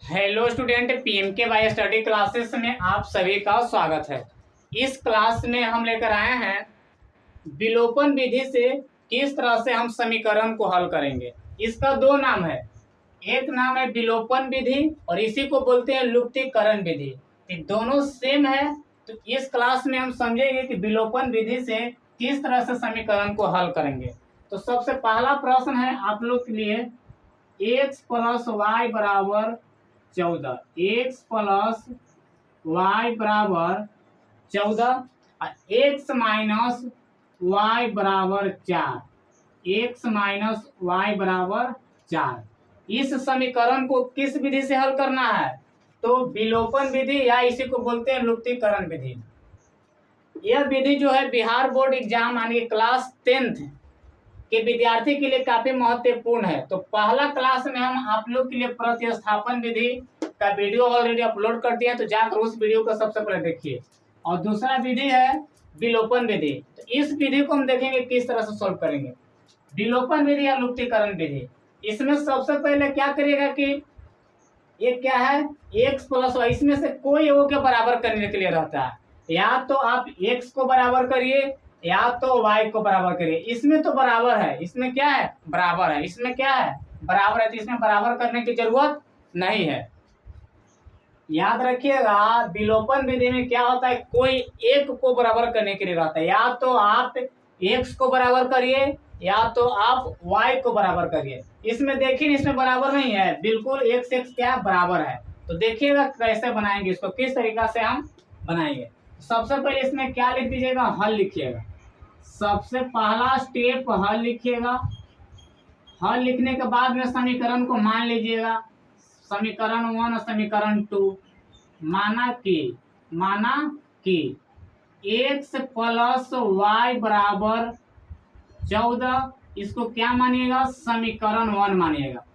Hello student, PMKY study classes में आप सभी का स्वागत है। इस क्लास में हम लेकर आए हैं विलोपन विधि से किस तरह से हम समीकरण को हल करेंगे। इसका दो नाम है, एक नाम है विलोपन विधि और इसी को बोलते हैं लुप्तीकरण विधि। ये दोनों सेम है। तो इस क्लास में हम समझेंगे कि विलोपन विधि से किस तरह से समीकरण को हल करेंगे। तो सबसे पहला प्रश्न है आप लोग के लिए, x प्लस वाई बराबर 14, एक्स प्लस वाई बराबर 14 और एक्स माइनस वाई बराबर 4, एक्स माइनस वाई बराबर 4। इस समीकरण को किस विधि से हल करना है? तो विलोपन विधि या इसी को बोलते हैं लुप्तीकरण विधि। यह विधि जो है बिहार बोर्ड एग्जाम यानी क्लास 10th के विद्यार्थी के लिए काफी महत्वपूर्ण है। तो पहला क्लास में हम आप लोग के लिए प्रतिस्थापन विधि का वीडियो ऑलरेडी अपलोड कर दिया है, तो जाकर उस वीडियो को सबसे पहले देखिए। और दूसरा विधि है विलोपन विधि। तो इस विधि को हम देखेंगे किस तरह से सॉल्व करेंगे। विलोपन विधि या लुप्तीकरण विधि, इसमें सबसे पहले क्या करिएगा कि ये क्या है, एक्स प्लस वाई, इसमें से कोई ओ के बराबर करने के लिए रहता है। या तो आप एक्स को बराबर करिए या तो वाई को बराबर करिए। इसमें तो बराबर है, इसमें क्या है, बराबर है, इसमें क्या है, बराबर है, तो इसमें बराबर करने की जरूरत नहीं है। याद रखिएगा विलोपन विधि में क्या होता है, कोई एक को बराबर करने के लिए रहता है। या तो आप एक्स को बराबर करिए या तो आप वाई को बराबर करिए। इसमें देखिए इसमें बराबर नहीं है, बिल्कुल एक्स एक्स क्या बराबर है। तो देखिएगा कैसे बनाएंगे इसको, किस तरीका से हम बनाएंगे। सबसे पहले इसमें क्या लिख दीजिएगा, हल लिखिएगा। सबसे पहला स्टेप हल लिखिएगा। हल लिखने के बाद में समीकरण को मान लीजिएगा, समीकरण 1 और समीकरण 2। माना कि एक्स प्लस वाई बराबर 14, इसको क्या मानिएगा, समीकरण 1 मानिएगा।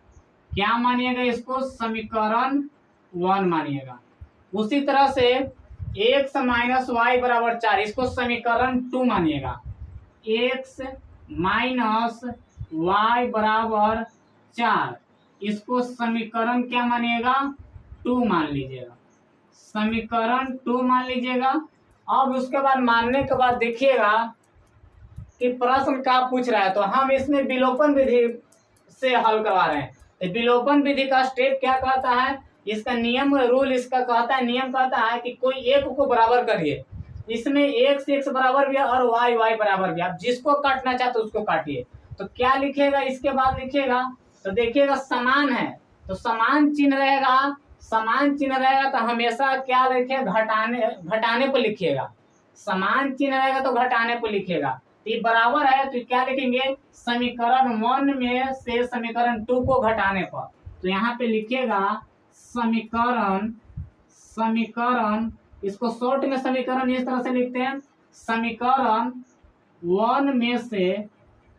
क्या मानिएगा इसको, समीकरण 1 मानिएगा। उसी तरह से एक्स माइनस वाई बराबर 4, इसको समीकरण 2 मानिएगा। एक्स माइनस वाई बराबर 4, इसको समीकरण क्या मानिएगा, 2 मान लीजिएगा। समीकरण 2 मान लीजिएगा। अब उसके बाद मानने के बाद देखिएगा कि प्रश्न क्या पूछ रहा है। तो हम इसमें विलोपन विधि से हल करवा रहे हैं। तो विलोपन विधि का स्टेप क्या कहता है, इसका नियम रूल इसका कहता है, नियम कहता है कि कोई एक को बराबर करिए। इसमें एक्स एक्स बराबर भी है और वाई वाई बराबर भी। आप जिसको काटना चाहते हो उसको काटिए। तो क्या लिखिएगा, इसके बाद लिखिएगा तो देखिएगा समान है तो समान चिन्ह रहेगा। समान चिन्ह रहेगा तो हमेशा क्या लिखिएगा, घटाने पर लिखिएगा। समान चिन्ह रहेगा तो घटाने पर लिखिएगा। ये बराबर है तो क्या लिखेंगे, समीकरण 1 में से समीकरण 2 को घटाने पर। तो यहाँ पे लिखिएगा समीकरण, इसको शॉर्ट में समीकरण इस तरह से लिखते हैं, समीकरण 1 में से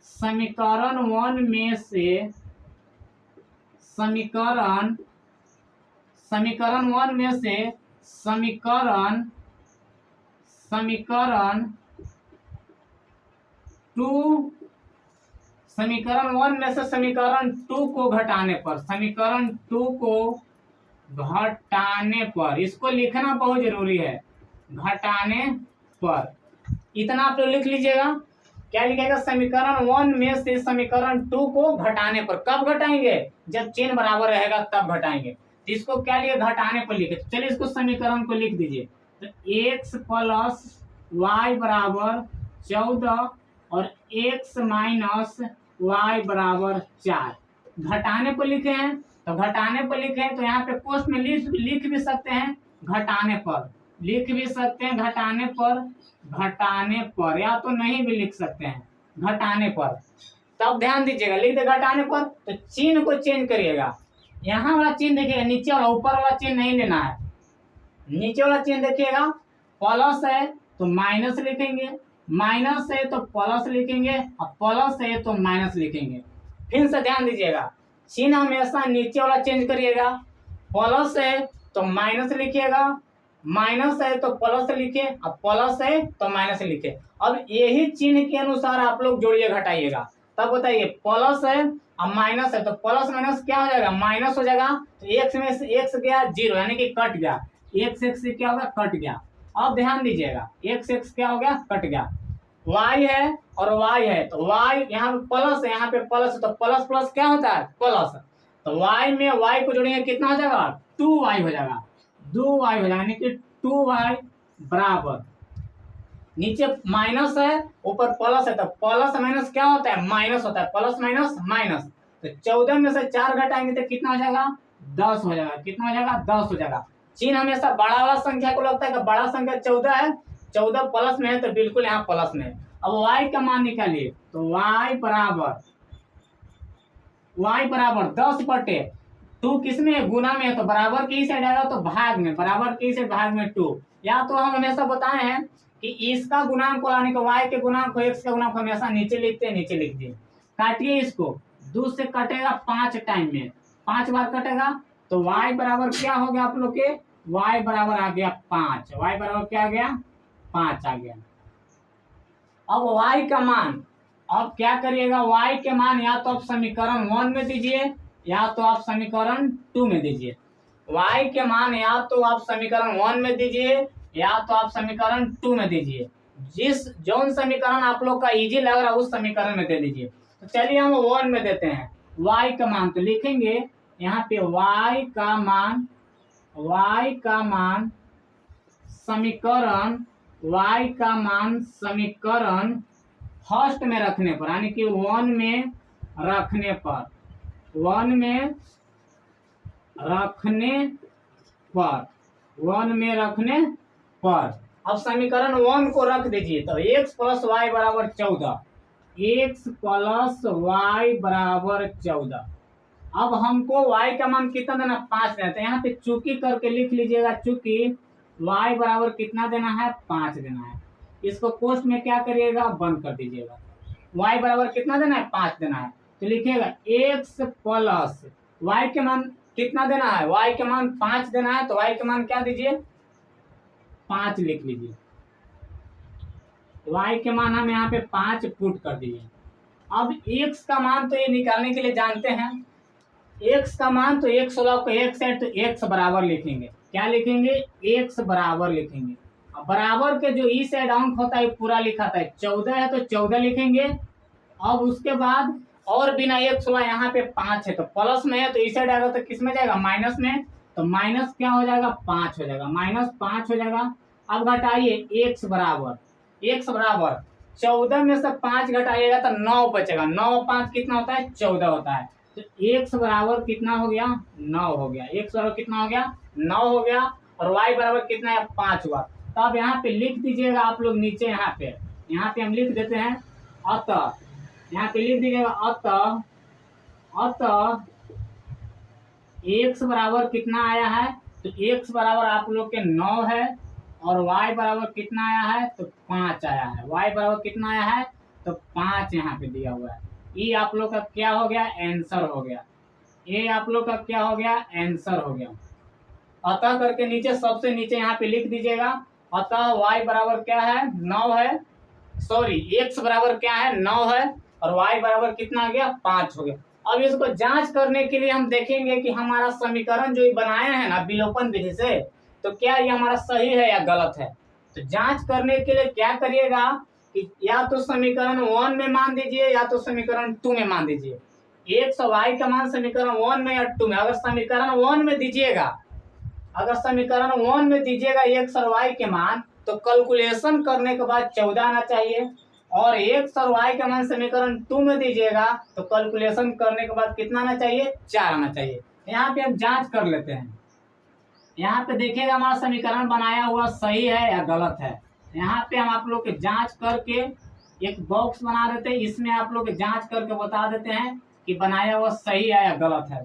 समीकरण 1 में से समीकरण 2 को घटाने पर, समीकरण 2 को घटाने पर, इसको लिखना बहुत जरूरी है, घटाने पर। इतना आप लोग लिख लीजिएगा। क्या लिखेगा, समीकरण 1 में से समीकरण 2 को घटाने पर। कब घटाएंगे, जब चिन्ह बराबर रहेगा तब घटाएंगे। तो इसको क्या लिखे, घटाने पर लिखे। चलिए इसको समीकरण को लिख दीजिए। तो एक्स प्लस वाई बराबर 14 और एक्स माइनस वाई बराबर 4। घटाने पर लिखे हैं तो घटाने पर लिखे हैं, तो यहाँ पे पोस्ट में लिख भी सकते हैं घटाने पर, लिख भी सकते हैं घटाने पर, या तो नहीं भी लिख सकते हैं घटाने पर। तब ध्यान दीजिएगा, लिख दे घटाने पर तो चिन्ह को चेंज करिएगा। यहाँ वाला चिन्ह देखिएगा, नीचे वाला, ऊपर वाला चिन्ह नहीं लेना है। नीचे वाला चिन्ह देखिएगा, प्लस है तो माइनस लिखेंगे, माइनस है तो प्लस लिखेंगे और प्लस है तो माइनस लिखेंगे। फिर से ध्यान दीजिएगा, चिन्ह हमेशा नीचे वाला चेंज करिएगा। प्लस है तो माइनस लिखिएगा, माइनस है तो प्लस लिखे और प्लस है तो माइनस लिखे। अब यही चिन्ह के अनुसार आप लोग जोड़िए घटाइएगा। तब बताइए, प्लस है अब माइनस है तो प्लस माइनस क्या हो जाएगा, माइनस हो जाएगा। तो एक्स में से एक्स गया जीरो, यानी कि कट गया। एक्स एक्स से क्या होगा, कट गया। अब ध्यान दीजिएगा, एक्स एक्स क्या हो गया, कट गया। वाई है और वाई है, तो वाई यहाँ पे प्लस है, यहाँ पे प्लस है, तो प्लस प्लस क्या होता है, प्लस। तो वाई में वाई को जोड़ेंगे कितना हो जाएगा, 2y हो जाएगा, 2y हो जाएगा, यानी कि 2y बराबर, नीचे माइनस है ऊपर प्लस है, तो प्लस माइनस क्या होता है, माइनस होता है, प्लस माइनस माइनस। तो 14 में से 4 घटाएंगे तो कितना हो जाएगा, 10 हो जाएगा। कितना हो जाएगा, 10 हो जाएगा। चिन्ह हमेशा बड़ा वाला संख्या को लगता है कि बड़ा संख्या 14 है, 14 प्लस में है तो बिल्कुल यहाँ प्लस में है। अब y का मान निकालिए, तो y बराबर 10/2 किस में, गुना में है, तो बराबर की साइड आएगा तो भाग में, बराबर की साइड भाग में 2। या तो हम हमेशा बताए हैं कि इसका गुणांक को लाने को y के गुणांक को x का गुणांक हमेशा नीचे लिखते हैं, नीचे लिख दिए। काटिए इसको, 2 से कटेगा 5 टाइम में, 5 बार कटेगा, तो y बराबर क्या हो गया आप लोग के, y बराबर आ गया 5। y बराबर क्या आ गया, 5 आ गया। अब y का मान, अब क्या करिएगा, y के मान या तो आप समीकरण 1 में दीजिए या तो आप समीकरण 2 में दीजिए। y के मान या तो आप समीकरण 1 में दीजिए या तो आप समीकरण 2 में दीजिए। जिस जौन समीकरण आप लोग का इजी लग रहा है उस समीकरण में दे दीजिए। तो चलिए हम 1 में देते हैं y का मान, तो लिखेंगे यहाँ पे y का मान समीकरण, y का मान समीकरण फर्स्ट में रखने पर, यानी कि 1 में रखने पर, 1 में रखने पर अब समीकरण 1 को रख दीजिए, तो x प्लस वाई बराबर 14, x प्लस वाई बराबर 14। अब हमको y का मान कितना देना, 5 देना, तो यहाँ पे चूकी करके लिख लीजिएगा, चूकी y बराबर कितना देना है, 5 देना है। इसको कोष्ठ में क्या करिएगा, बंद कर दीजिएगा। y बराबर कितना देना है, 5 देना है, तो लिखिएगा x प्लस y के मान कितना देना है, y के मान 5 देना है, तो y के मान क्या दीजिए, 5 लिख लीजिए। y के मान हम यहाँ पे 5 पुट कर दिए। अब x का मान तो ये निकालने के लिए जानते हैं, x का मान तो x होगा, आपको x है तो x बराबर लिखेंगे, क्या लिखेंगे, x बराबर लिखेंगे। अब बराबर के जो ई साइड अंक होता है पूरा लिखा था, 14 है तो 14 लिखेंगे। अब उसके बाद और बिना x हुआ, यहाँ पे 5 है तो प्लस में है, तो इस साइड आएगा तो किस में जाएगा, माइनस में, तो माइनस क्या हो जाएगा, 5 हो जाएगा, -5 हो जाएगा। अब घटाइए, x बराबर 14 में से 5 घटाइएगा तो 9 बचेगा, 9 5 कितना होता है, 14 होता है। तो x बराबर कितना हो गया, 9 हो गया। x बराबर कितना हो गया, 9 हो गया। और y बराबर कितना है, 5 हुआ। तो अब यहाँ पे लिख दीजिएगा आप लोग नीचे, यहाँ पे हम लिख देते हैं, अतः यहाँ पे लिख दीजिएगा, अतः x बराबर कितना आया है, तो x बराबर आप लोग के 9 है, और y बराबर कितना आया है, तो 5 आया है। y बराबर कितना आया है, तो 5 यहाँ पे दिया हुआ है। ये आप लोग का क्या हो गया, आंसर हो गया। ये आप लोग का क्या हो गया, आंसर हो गया। अतः करके नीचे, सबसे नीचे यहाँ पे लिख दीजिएगा, अतः y बराबर क्या है, 9 है, सॉरी x बराबर क्या है, 9 है, और y बराबर कितना आ गया, 5 हो गया। अब इसको जांच करने के लिए हम देखेंगे कि हमारा समीकरण जो बनाया है ना विलोपन विधि से, तो क्या ये हमारा सही है या गलत है। तो जांच करने के लिए क्या करिएगा कि या तो समीकरण 1 में मान दीजिए या तो समीकरण 2 में मान दीजिए। x और y का मान समीकरण 1 में या 2 में, अगर समीकरण 1 में दीजिएगा, x और y के मान, तो कैलकुलेशन करने के बाद 14 आना चाहिए। और x और y का मान समीकरण 2 में दीजिएगा तो कैलकुलेशन करने के बाद कितना आना चाहिए, 4 आना चाहिए। यहाँ पे हम जांच कर लेते हैं। यहाँ पे देखिएगा हमारा समीकरण बनाया हुआ सही है या गलत है। यहाँ पे हम आप लोग के जांच करके एक बॉक्स बना देते हैं, इसमें आप लोग जांच करके बता देते हैं कि बनाया हुआ सही है या गलत है।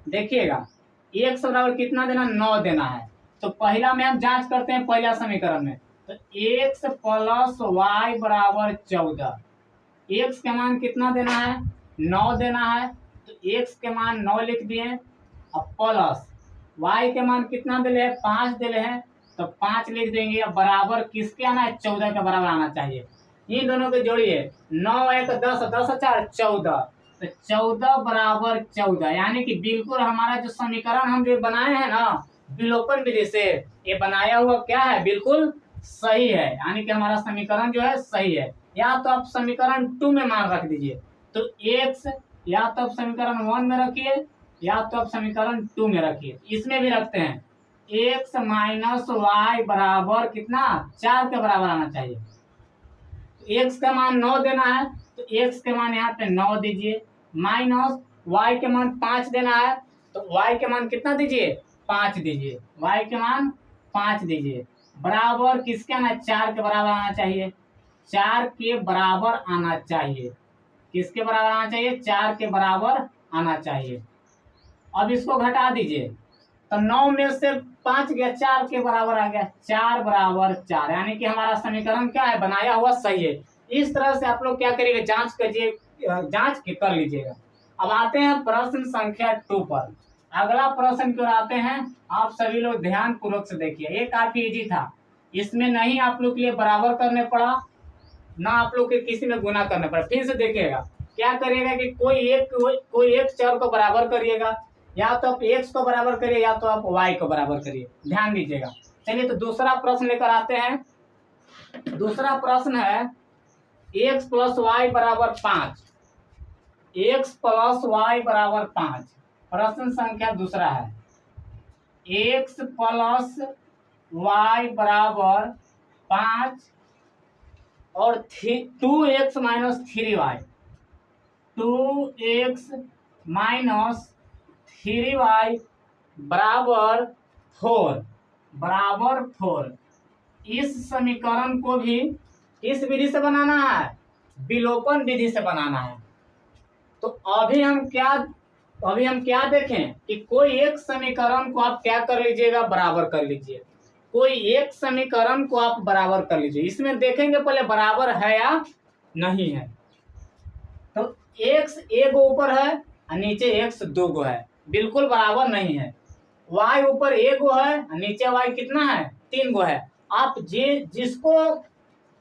देखिएगा, x बराबर कितना देना, 9 देना है। तो पहला में हम जांच करते हैं, पहला समीकरण में, तो x प्लस वाई बराबर 14। x के मान कितना देना है, 9 देना है, तो x के मान 9 लिख दिए। अब प्लस y के मान कितना दिले है, 5 दिले हैं, तो 5 लिख देंगे। अब बराबर किसके आना है, 14 के बराबर आना चाहिए। इन दोनों के जोड़िए, 9 1 10, 10 4 14, तो 14 बराबर 14, यानी कि बिल्कुल हमारा जो समीकरण हम जो बनाए हैं ना विलोपन विधि से, ये बनाया हुआ क्या है, बिल्कुल सही है, यानी कि हमारा समीकरण जो है सही है। या तो आप समीकरण 2 में मान रख दीजिए, तो x या तो आप समीकरण 1 में रखिए या तो आप समीकरण 2 में रखिए। इसमें भी रखते हैं x माइनस वाई बराबर कितना, 4 के बराबर आना चाहिए। x का मान 9 देना है, तो x के मान यहाँ पे 9 दीजिए, माइनस y के मान 5 देना है, तो y के मान कितना दीजिए, 5 दीजिए, y के मान 5 दीजिए, बराबर किसके आना, 4 के बराबर आना चाहिए, 4 के बराबर आना चाहिए, किसके बराबर आना चाहिए, 4 के बराबर आना चाहिए। अब इसको घटा दीजिए, तो 9 में से 5 गया, 4 के बराबर आ गया, 4 बराबर 4, यानी कि हमारा समीकरण क्या है, बनाया हुआ सही है। इस तरह से आप लोग क्या करिएगा, जांच करिए, जांच कर लीजिएगा। अब आते हैं प्रश्न संख्या 2 पर। अगला प्रश्न की ओर आते हैं, आप सभी लोग ध्यान पूर्वक से देखिए, ये काफी इजी था, इसमें नहीं आप लोग के लिए बराबर करने पड़ा, ना आप लोग के किसी में गुना करने पड़ा। फिर से देखिएगा, क्या करिएगा कि कोई एक चर को बराबर करिएगा, या तो आप x को बराबर करिए या तो आप y को बराबर करिए, ध्यान दीजिएगा। चलिए तो दूसरा प्रश्न लेकर आते हैं। दूसरा प्रश्न है x प्लस वाई बराबर 5, x प्लस वाई बराबर 5। प्रश्न संख्या दूसरा है x प्लस वाई बराबर 5 और 2x minus 3y, 2x minus 3y बराबर 4। इस समीकरण को भी किस विधि से बनाना है, विलोपन विधि से बनाना है। तो अभी हम क्या देखें कि कोई एक समीकरण को आप क्या कर लीजिएगा, बराबर कर लीजिए, कोई एक समीकरण को आप बराबर कर लीजिए। इसमें देखेंगे पहले बराबर है या नहीं है। तो x एक ऊपर है और नीचे x 2 गो है, बिल्कुल बराबर नहीं है। y ऊपर 1 गो है और नीचे y कितना है, 3 गो है। आप जिसको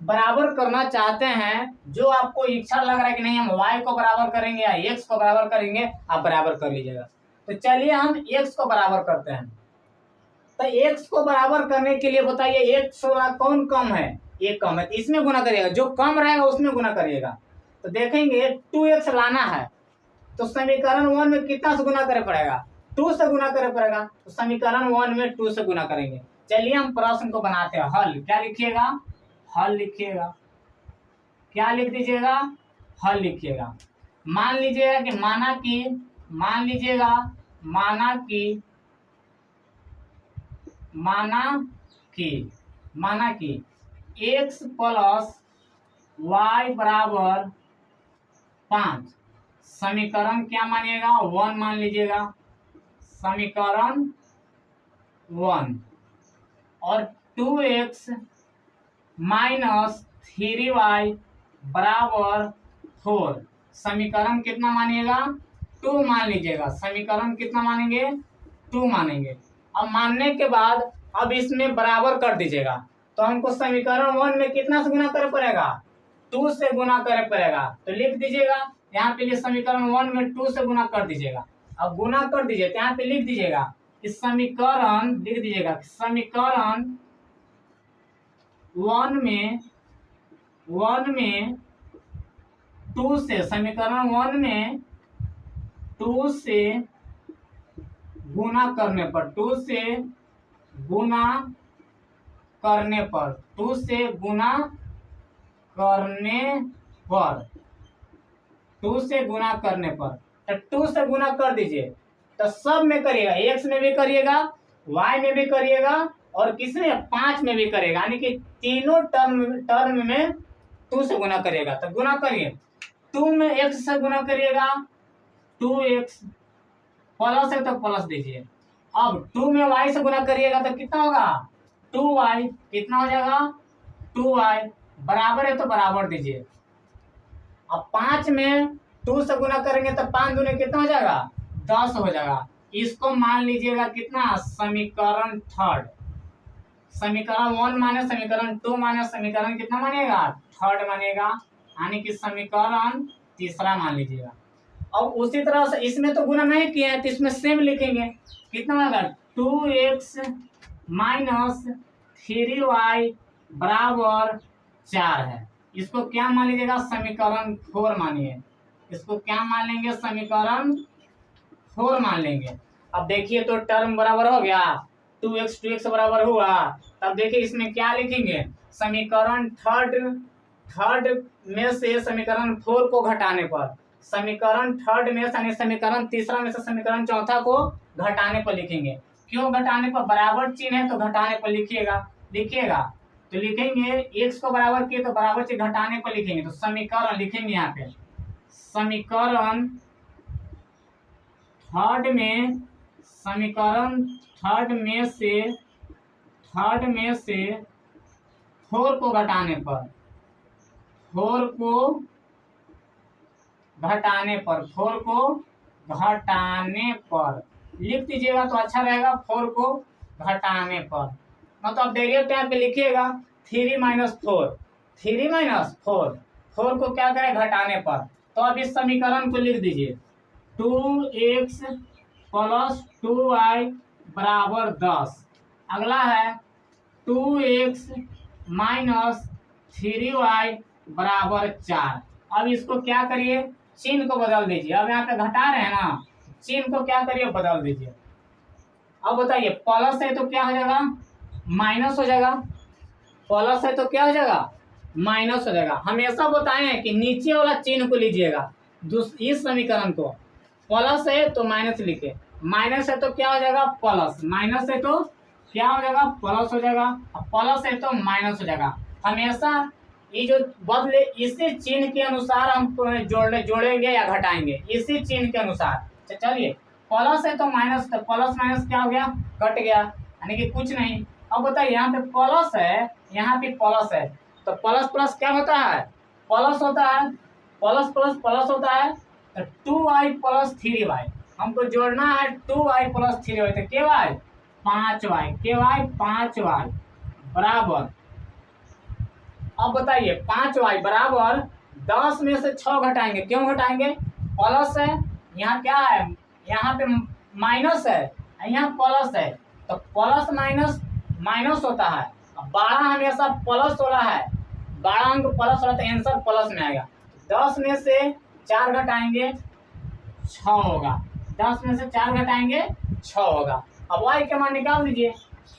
बराबर करना चाहते हैं, जो आपको इच्छा लग रहा है कि नहीं हम y को बराबर करेंगे या x को बराबर करेंगे, आप बराबर कर लीजिएगा। तो चलिए हम x को बराबर करते हैं। तो x को बराबर करने के लिए बताइए x वाला कौन कम है, ये कम है, इसमें गुना करिएगा, जो कम रहेगा उसमें गुना करिएगा। तो देखेंगे 2x लाना है, तो समीकरण 1 में कितना से गुना करे पड़ेगा, 2 से गुना करे पड़ेगा। तो समीकरण 1 में 2 से गुना करेंगे। चलिए हम प्रश्न को बनाते हैं। हल क्या लिखिएगा, हल लिखिएगा, क्या लिख दीजिएगा, हल लिखिएगा। मान लीजिएगा कि माना कि x प्लस वाई बराबर 5, समीकरण क्या मानिएगा, 1 मान लीजिएगा, समीकरण 1, और 2x माइनस 3y बराबर 4, समीकरण कितना मानिएगा, 2 मान लीजिएगा, समीकरण कितना मानेंगे, 2 मानेंगे। अब मानने के बाद अब इसमें बराबर कर दीजिएगा, तो हमको समीकरण 1 में कितना से गुना करना पड़ेगा, 2 से गुना करना पड़ेगा। तो लिख दीजिएगा यहाँ पे, समीकरण 1 में 2 से गुना कर दीजिएगा। अब गुना कर दीजिए तो यहाँ पे लिख दीजिएगा इस समीकरण, लिख दीजिएगा समीकरण 1 में 2 से, समीकरण 1 में 2 से गुना करने पर, 2 से गुना करने पर, 2 से गुना करने पर, 2 से गुना करने पर, तो 2 से गुना कर दीजिए। तो सब में करिएगा, x में भी करिएगा, y में भी करिएगा, और किसमें 5 में भी करेगा, यानी कि तीनों टर्म में 2 से गुना करिएगा। तो गुना करिए, 2 में x से गुना करिएगा, 2x प्लस है तो प्लस दीजिए। अब 2 में y से गुना करिएगा तो कितना होगा, 2y, कितना हो जाएगा, 2y, बराबर है तो बराबर दीजिए। अब 5 में 2 से गुना करेंगे तो 5 दूने कितना हो जाएगा, 10 हो जाएगा। इसको मान लीजिएगा कितना, समीकरण 3, समीकरण 1 माने समीकरण 2 माने समीकरण कितना मानिएगा, 3 मानिएगा, यानी कि समीकरण 3 मान लीजिएगा। अब उसी तरह से इसमें तो गुना नहीं किया है तो इसमें सेम लिखेंगे। कितना होगा 2x माइनस 3y बराबर 4 है। इसको क्या मान लीजिएगा समीकरण 4 मानिए। इसको क्या मान लेंगे समीकरण 4 मान लेंगे। अब देखिए तो टर्म बराबर हो गया 2x बराबर हुआ। तब देखिए इसमें क्या लिखेंगे समीकरण थर्ड में से समीकरण 4 को घटाने पर, समीकरण थर्ड में यानी समीकरण तीसरा में से समीकरण चौथा को घटाने पर लिखेंगे। क्यों घटाने पर, बराबर चिन्ह है तो घटाने पर लिखिएगा तो लिखेंगे x को बराबर किए तो बराबर चिन्ह घटाने पर लिखेंगे। तो समीकरण लिखेंगे यहाँ पे समीकरण थर्ड में से 4 को घटाने पर, 4 को घटाने पर लिख दीजिएगा तो अच्छा रहेगा। 4 को घटाने पर मतलब डायरेक्ट टाइम पे लिखिएगा 3 माइनस 4 को क्या करें घटाने पर। तो अब इस समीकरण को लिख दीजिए 2x प्लस 2y बराबर 10। अगला है 2x माइनस 3y बराबर 4। अब इसको क्या करिए चिन्ह को बदल दीजिए। अब यहाँ पे घटा रहे हैं ना, चिन्ह को क्या करिए बदल दीजिए। अब बताइए प्लस है तो क्या हो जाएगा माइनस हो जाएगा, प्लस है तो क्या हो जाएगा माइनस हो जाएगा। हमेशा बताए हैं कि नीचे वाला चिन्ह को लीजिएगा। इस समीकरण को प्लस है तो माइनस लिखे, माइनस है तो क्या हो जाएगा प्लस, माइनस है तो क्या हो जाएगा प्लस हो जाएगा, प्लस है तो माइनस हो जाएगा। हमेशा ये जो बदले इसी चिन्ह के अनुसार हम जोड़ेंगे या घटाएंगे, इसी चिन्ह के अनुसार। चलिए प्लस है तो माइनस, तो प्लस माइनस क्या हो गया कट गया यानी कि कुछ नहीं। अब बताइए यहाँ पे प्लस है यहाँ पे प्लस है तो प्लस प्लस क्या होता है प्लस होता है, प्लस प्लस प्लस होता है। तो 2y प्लस 3y हमको जोड़ना है 2y प्लस 3y तो ky 5y बराबर। अब बताइए 5y बराबर 10 में से 6 घटाएंगे। क्यों घटाएंगे प्लस है यहाँ क्या है यहाँ पे माइनस है यहाँ प्लस है तो प्लस माइनस माइनस होता है। 12 हमेशा प्लस वाला है, 12 अंक प्लस वाला तो आंसर प्लस में आएगा। 10 में से 4 घटाएंगे 6 होगा, 10 में से 4 घटाएंगे 6 होगा। अब y के मान निकाल दीजिए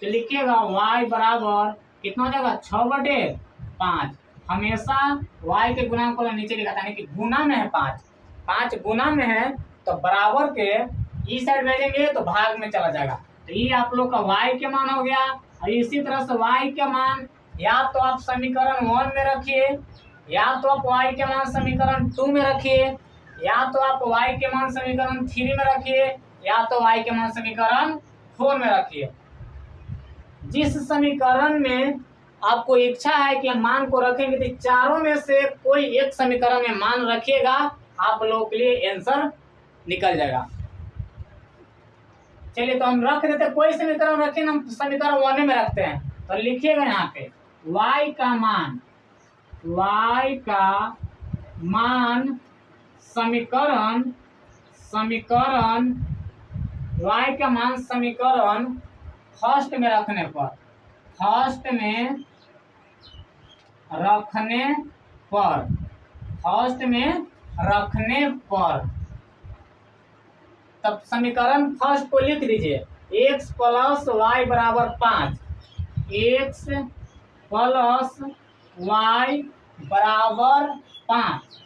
तो लिखिएगा y बराबर कितना हो जाएगा 6/5। हमेशा y के गुणांक को नीचे लिखा था कि गुना में है 5 गुना में है तो बराबर के इस साइड भेजेंगे तो भाग में चला जाएगा। तो ये आप लोग का y के मान हो गया। और इसी तरह से y के मान या तो आप समीकरण 1 में रखिए, या तो आप y के मान समीकरण 2 में रखिए, या तो आप y के मान समीकरण 3 में रखिए, या तो y के मान समीकरण 4 में रखिए। जिस समीकरण में आपको इच्छा है कि मान को रखेंगे तो चारों में से कोई एक समीकरण में मान रखिएगा, आप लोगों के लिए आंसर निकल जाएगा। चलिए तो हम रख देते, कोई समीकरण रखें, हम समीकरण 1 में रखते हैं। तो लिखिएगा यहाँ पे y का मान समीकरण y का मान समीकरण फर्स्ट में रखने पर तब समीकरण फर्स्ट को लिख दीजिए x प्लस वाई बराबर 5, x प्लस वाई बराबर 5।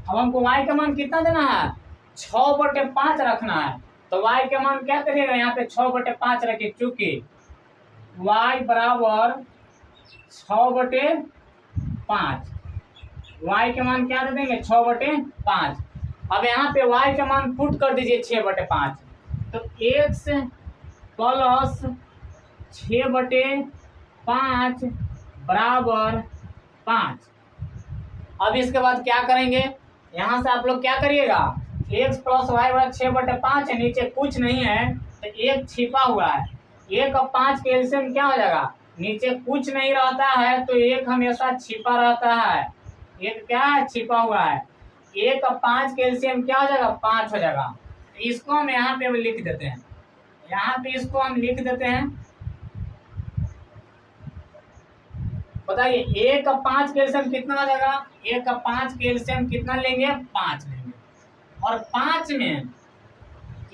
अब हमको y का मान कितना देना है 6/5 रखना है। तो y का मान क्या करिएगा यहाँ पे 6/5 रखिए, चूंकि y बराबर 6/5, y के मान क्या दे देंगे 6/5। अब यहाँ पे y का मान पुट कर दीजिए 6/5 तो x प्लस 6/5 बराबर 5। अब इसके बाद क्या करेंगे यहाँ से आप लोग क्या करिएगा x प्लस वाई बराबर 6/5 है, नीचे कुछ नहीं है तो एक छिपा हुआ है। 1 और 5 के एलसीएम क्या हो जाएगा, नीचे कुछ नहीं रहता है तो एक हमेशा छिपा रहता है, एक क्या है छिपा हुआ है। एक का 5 का एलसीएम क्या हो जाएगा, 5 हो जाएगा। तो इसको हम यहाँ पे लिख देते हैं, यहाँ पे इसको हम लिख देते हैं। बताइए एक का 5 का एलसीएम कितना हो जाएगा, एक का 5 का एलसीएम कितना लेंगे, 5 लेंगे। और 5 में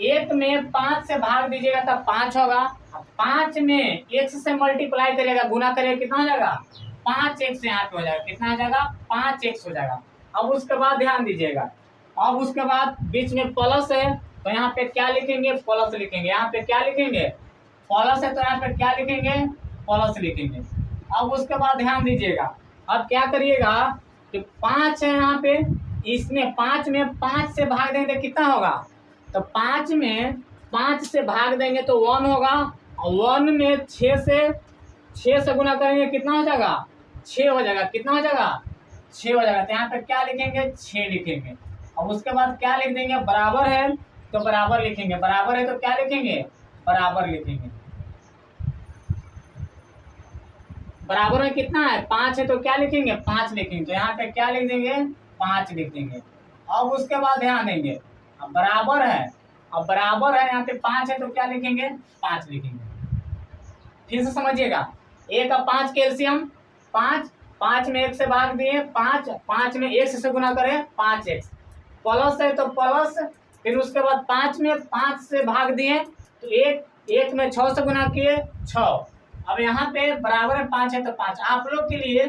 एक में 5 से भाग दीजिएगा तब 5 होगा। 5 में x से मल्टीप्लाई करिएगा, गुना करिएगा, कितना हो जाएगा, 5x यहाँ पे हो जाएगा, कितना हो जाएगा, 5x हो जाएगा। अब उसके बाद ध्यान दीजिएगा, अब उसके बाद बीच में प्लस है तो यहाँ पे क्या लिखेंगे, प्लस लिखेंगे। यहाँ पे क्या लिखेंगे, प्लस है तो यहाँ पे क्या लिखेंगे, प्लस लिखेंगे। अब उसके बाद ध्यान दीजिएगा, अब क्या करिएगा कि 5 है यहाँ पे, इसमें 5 में 5 से भाग देंगे कितना होगा, तो 5 में 5 से भाग देंगे तो 1 होगा। और 1 में 6 से गुना करेंगे कितना हो जाएगा, 6 हो जाएगा, कितना हो जाएगा, 6 हो जाएगा। तो यहाँ पे क्या लिखेंगे, 6 लिखेंगे। अब उसके बाद क्या लिख देंगे, बराबर है तो बराबर लिखेंगे, बराबर है तो क्या लिखेंगे, बराबर लिखेंगे। बराबर में कितना है, 5 है तो क्या लिखेंगे, 5 लिखेंगे। तो यहाँ पे क्या लिख देंगे, 5 लिख देंगे। अब उसके बाद ध्यान देंगे, अब बराबर है, अब बराबर है यहाँ पे 5 है तो क्या लिखेंगे, 5 लिखेंगे। फिर से समझिएगा, एक का 5 का एलसीएम 5, 5 में 1 से भाग दिए 5, 5 में x से गुना करें 5x, प्लस है तो प्लस, फिर उसके बाद 5 में 5 से भाग दिए तो 1 में 6 से गुना किए 6। अब यहाँ पे बराबर है 5 है तो 5। आप लोग के लिए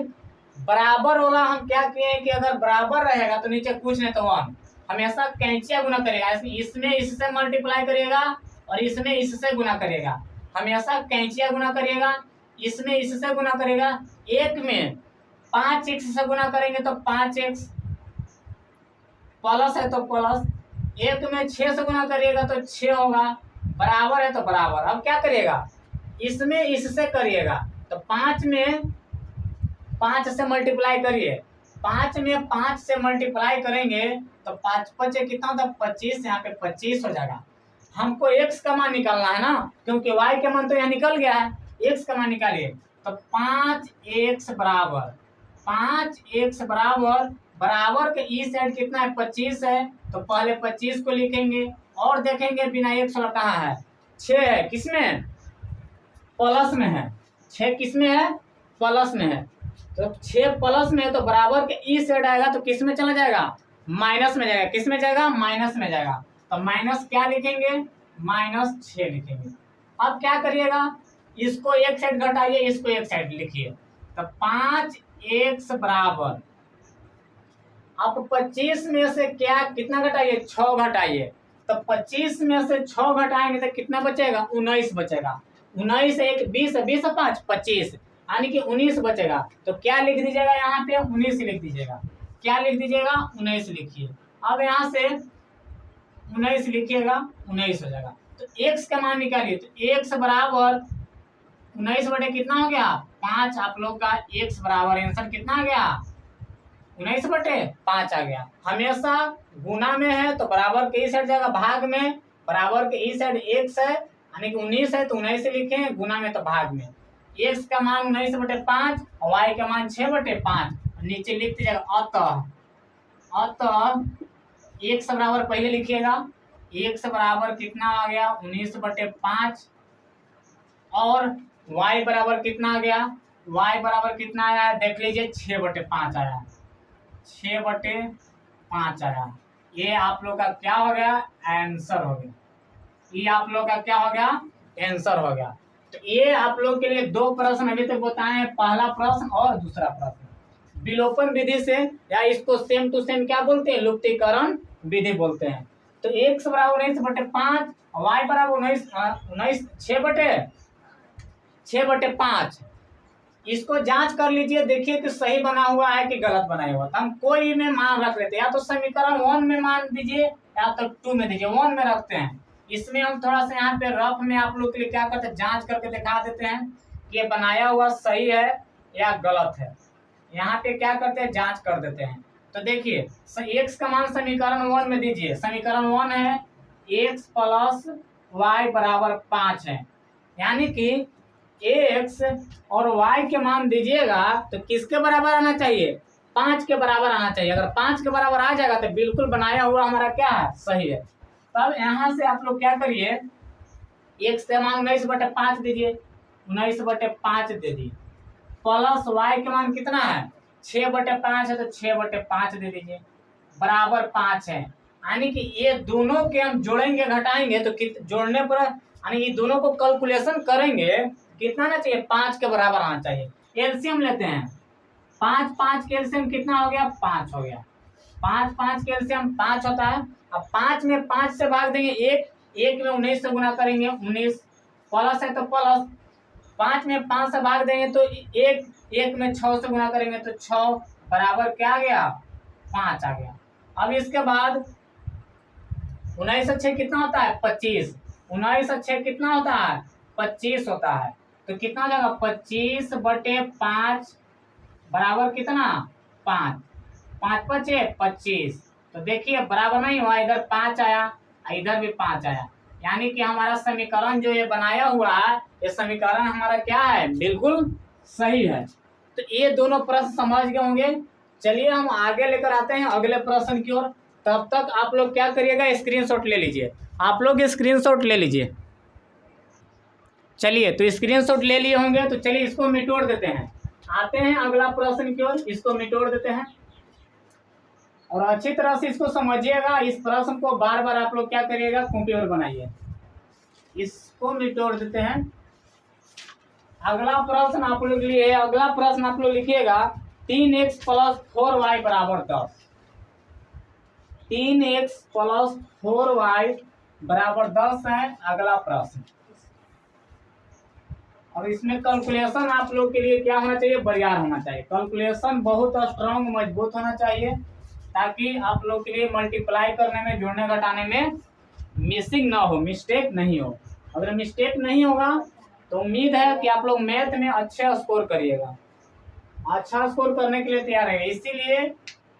बराबर वाला हम क्या किए हैं कि अगर बराबर रहेगा तो नीचे कुछ नहीं तो 1, हमेशा कैंचिया गुना करेगा, इसमें इससे मल्टीप्लाई करिएगा और इसमें इससे गुना करिएगा, हमेशा कैंचिया गुना करिएगा, इसमें इससे गुना करेगा। एक में 5x से गुना करेंगे तो 5x, प्लस है तो प्लस, एक में 6 से गुना करिएगा तो 6 होगा, बराबर है तो बराबर। अब क्या करिएगा, इसमें इससे करिएगा तो 5 में 5 से मल्टीप्लाई करिए, 5 में 5 से मल्टीप्लाई करेंगे तो 5 5 कितना होता है, 25, यहाँ पे 25 हो जाएगा। हमको x का मान निकालना है ना, क्योंकि y का मान तो यहाँ निकल गया है, x का मान निकालिए। तो 5x बराबर 5x बराबर, बराबर के ई साइड कितना है, 25 है तो पहले 25 को लिखेंगे और देखेंगे बिना x वाला कहाँ है, 6 है, किसमें, प्लस में है, 6 किसमें है, प्लस में है। तो 6 प्लस में है तो बराबर के ई साइड आएगा तो किस में चला जाएगा, माइनस में जाएगा, किस में जाएगा, माइनस में जाएगा। तो माइनस क्या लिखेंगे, -6 लिखेंगे। अब क्या करिएगा, इसको एक साइड घटाइए, इसको एक साइड लिखिए। तो 5x बराबर, अब 25 में से क्या कितना घटाइए, 6 घटाइए। तो 25 में से 6 घटाएंगे तो कितना बचेगा, 19 बचेगा। 19 1 20, 20 5 25, यानी कि 19 बचेगा। तो क्या लिख दीजिएगा, यहाँ पे 19 लिख दीजिएगा। क्या लिख दीजिएगा, 19 लिखिए। अब यहाँ से 19 लिखिएगा, 19 हो जाएगा। तो x का मान निकालिए, तो x बराबर 19 बटे कितना हो गया, 5। आप लोग का x बराबर आंसर कितना आ गया, 19 बटे 5 आ गया। हमेशा गुना में है तो बराबर के ई साइड जाएगा, भाग में बराबर के ई साइड x है, यानी कि 19 है तो 19 लिखे, गुना में तो भाग में। x का मान 19 बटे 5 और y का मान 6 बटे 5, नीचे लिख दीजिएगा अतः x बराबर पहले लिखिएगा, x बराबर कितना आ गया, 19 बटे 5, और y बराबर कितना आ गया, y बराबर कितना आया है, देख लीजिए 6 बटे 5 आया, 6 बटे 5 आया। ये आप लोग का क्या हो गया, आंसर हो गया। ये आप लोग का क्या हो गया, आंसर हो गया। तो ये आप लोग के लिए 2 प्रश्न अभी तक बताए हैं, पहला प्रश्न और दूसरा प्रश्न विलोपन विधि से, या इसको सेम टू सेम क्या बोलते हैं, लुप्तीकरण विधि बोलते हैं। तो x बराबर 19 बटे 5, y बराबर 19 6 बटे 5। इसको जांच कर लीजिए, देखिए कि सही बना हुआ है कि गलत बना हुआ। तो हम कोई में मान रख लेते हैं, या तो समीकरण 1 में मान दीजिए या तो 2 में दीजिए। 1 में रखते हैं। इसमें हम थोड़ा सा यहाँ पे रफ में आप लोग के लिए क्या करते हैं, जांच करके दिखा देते हैं कि ये बनाया हुआ सही है या गलत है। यहाँ पे क्या करते हैं, जांच कर देते हैं। तो देखिए x का मान समीकरण 1 में दीजिए। समीकरण 1 है x प्लस y बराबर 5 है, यानी कि x और y के मान दीजिएगा तो किसके बराबर आना चाहिए, 5 के बराबर आना चाहिए। अगर 5 के बराबर आ जाएगा तो बिल्कुल बनाया हुआ हमारा क्या है, सही है। तब यहाँ से आप लोग क्या करिए, एक से मान 19/5 दीजिए, 19/5 दे दिए, प्लस y के मान कितना है 6/5 है, तो 6/5 दे दीजिए, बराबर 5 है। यानी कि ये दोनों के हम जोड़ेंगे घटाएंगे तो जोड़ने पर यानी ये दोनों को कैलकुलेशन करेंगे कितना आना चाहिए, 5 के बराबर आना चाहिए। एलसीएम लेते हैं, 5 के एलसीएम कितना हो गया, 5 हो गया। 5 के एलसीएम 5 होता है। अब 5 में 5 से भाग देंगे, एक में 19 से गुना करेंगे, 19 प्लस है तो प्लस, 5 में 5 से भाग देंगे तो एक में 6 से गुना करेंगे तो 6 बराबर क्या आ गया, 5 आ गया। अब इसके बाद 19 से 6 कितना होता है, 25। 19 से 6 कितना होता है, 25 होता है। तो कितना हो जाएगा, 25/5 बराबर कितना, 5। 5 5 25। तो देखिए बराबर नहीं हुआ, इधर 5 आया, इधर भी 5 आया। यानी कि हमारा समीकरण जो ये बनाया हुआ है, ये समीकरण हमारा क्या है, बिल्कुल सही है। तो ये दोनों प्रश्न समझ गए होंगे। चलिए हम आगे लेकर आते हैं अगले प्रश्न की ओर। तब तक आप लोग क्या करिएगा, स्क्रीनशॉट ले लीजिए। आप लोग स्क्रीनशॉट ले लीजिए। चलिए तो स्क्रीनशॉट ले लिए होंगे, तो चलिए इसको मिटोड़ देते हैं। आते हैं अगला प्रश्न की ओर, इसको मिटोड़ देते हैं और अच्छी तरह से इसको समझिएगा। इस प्रश्न को बार बार आप लोग क्या करिएगा, कॉपी पर बनाइए। इसको मिटोड़ देते हैं। अगला प्रश्न आप लोग के लिए, अगला प्रश्न आप लोग लिखिएगा 3x + 4y = 10। 3x + 4y = 10 है अगला प्रश्न। और इसमें कैलकुलेशन आप लोग के लिए क्या होना चाहिए, बरियार होना चाहिए। कैलकुलेशन बहुत स्ट्रांग मजबूत होना चाहिए, ताकि आप लोग के लिए मल्टीप्लाई करने में, जोड़ने घटाने में मिसिंग ना हो, मिस्टेक नहीं हो। अगर मिस्टेक नहीं होगा तो उम्मीद है कि आप लोग मैथ में अच्छा स्कोर करिएगा। अच्छा स्कोर करने के लिए तैयार है। इसीलिए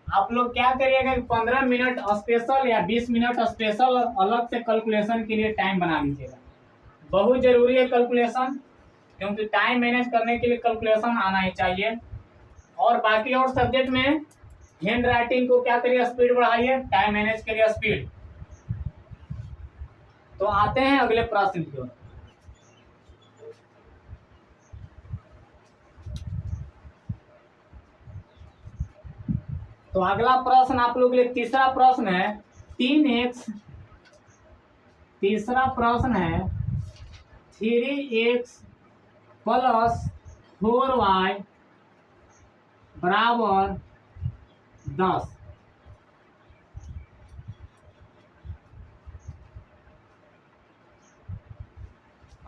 आप लोग क्या करिएगा, 15 मिनट स्पेशल या 20 मिनट स्पेशल अलग से कैलकुलेशन के लिए टाइम बना लीजिएगा। बहुत जरूरी है कैलकुलेशन, क्योंकि टाइम मैनेज करने के लिए कैलकुलेशन आना ही चाहिए। और बाकी और सब्जेक्ट में हैंड राइटिंग को क्या करिए, स्पीड बढ़ाइए, टाइम मैनेज करिए स्पीड। तो आते हैं अगले प्रश्न की ओर। तो अगला प्रश्न आप लोग के लिए तीसरा प्रश्न है 3x, तीसरा प्रश्न है 3x + 4y = 10।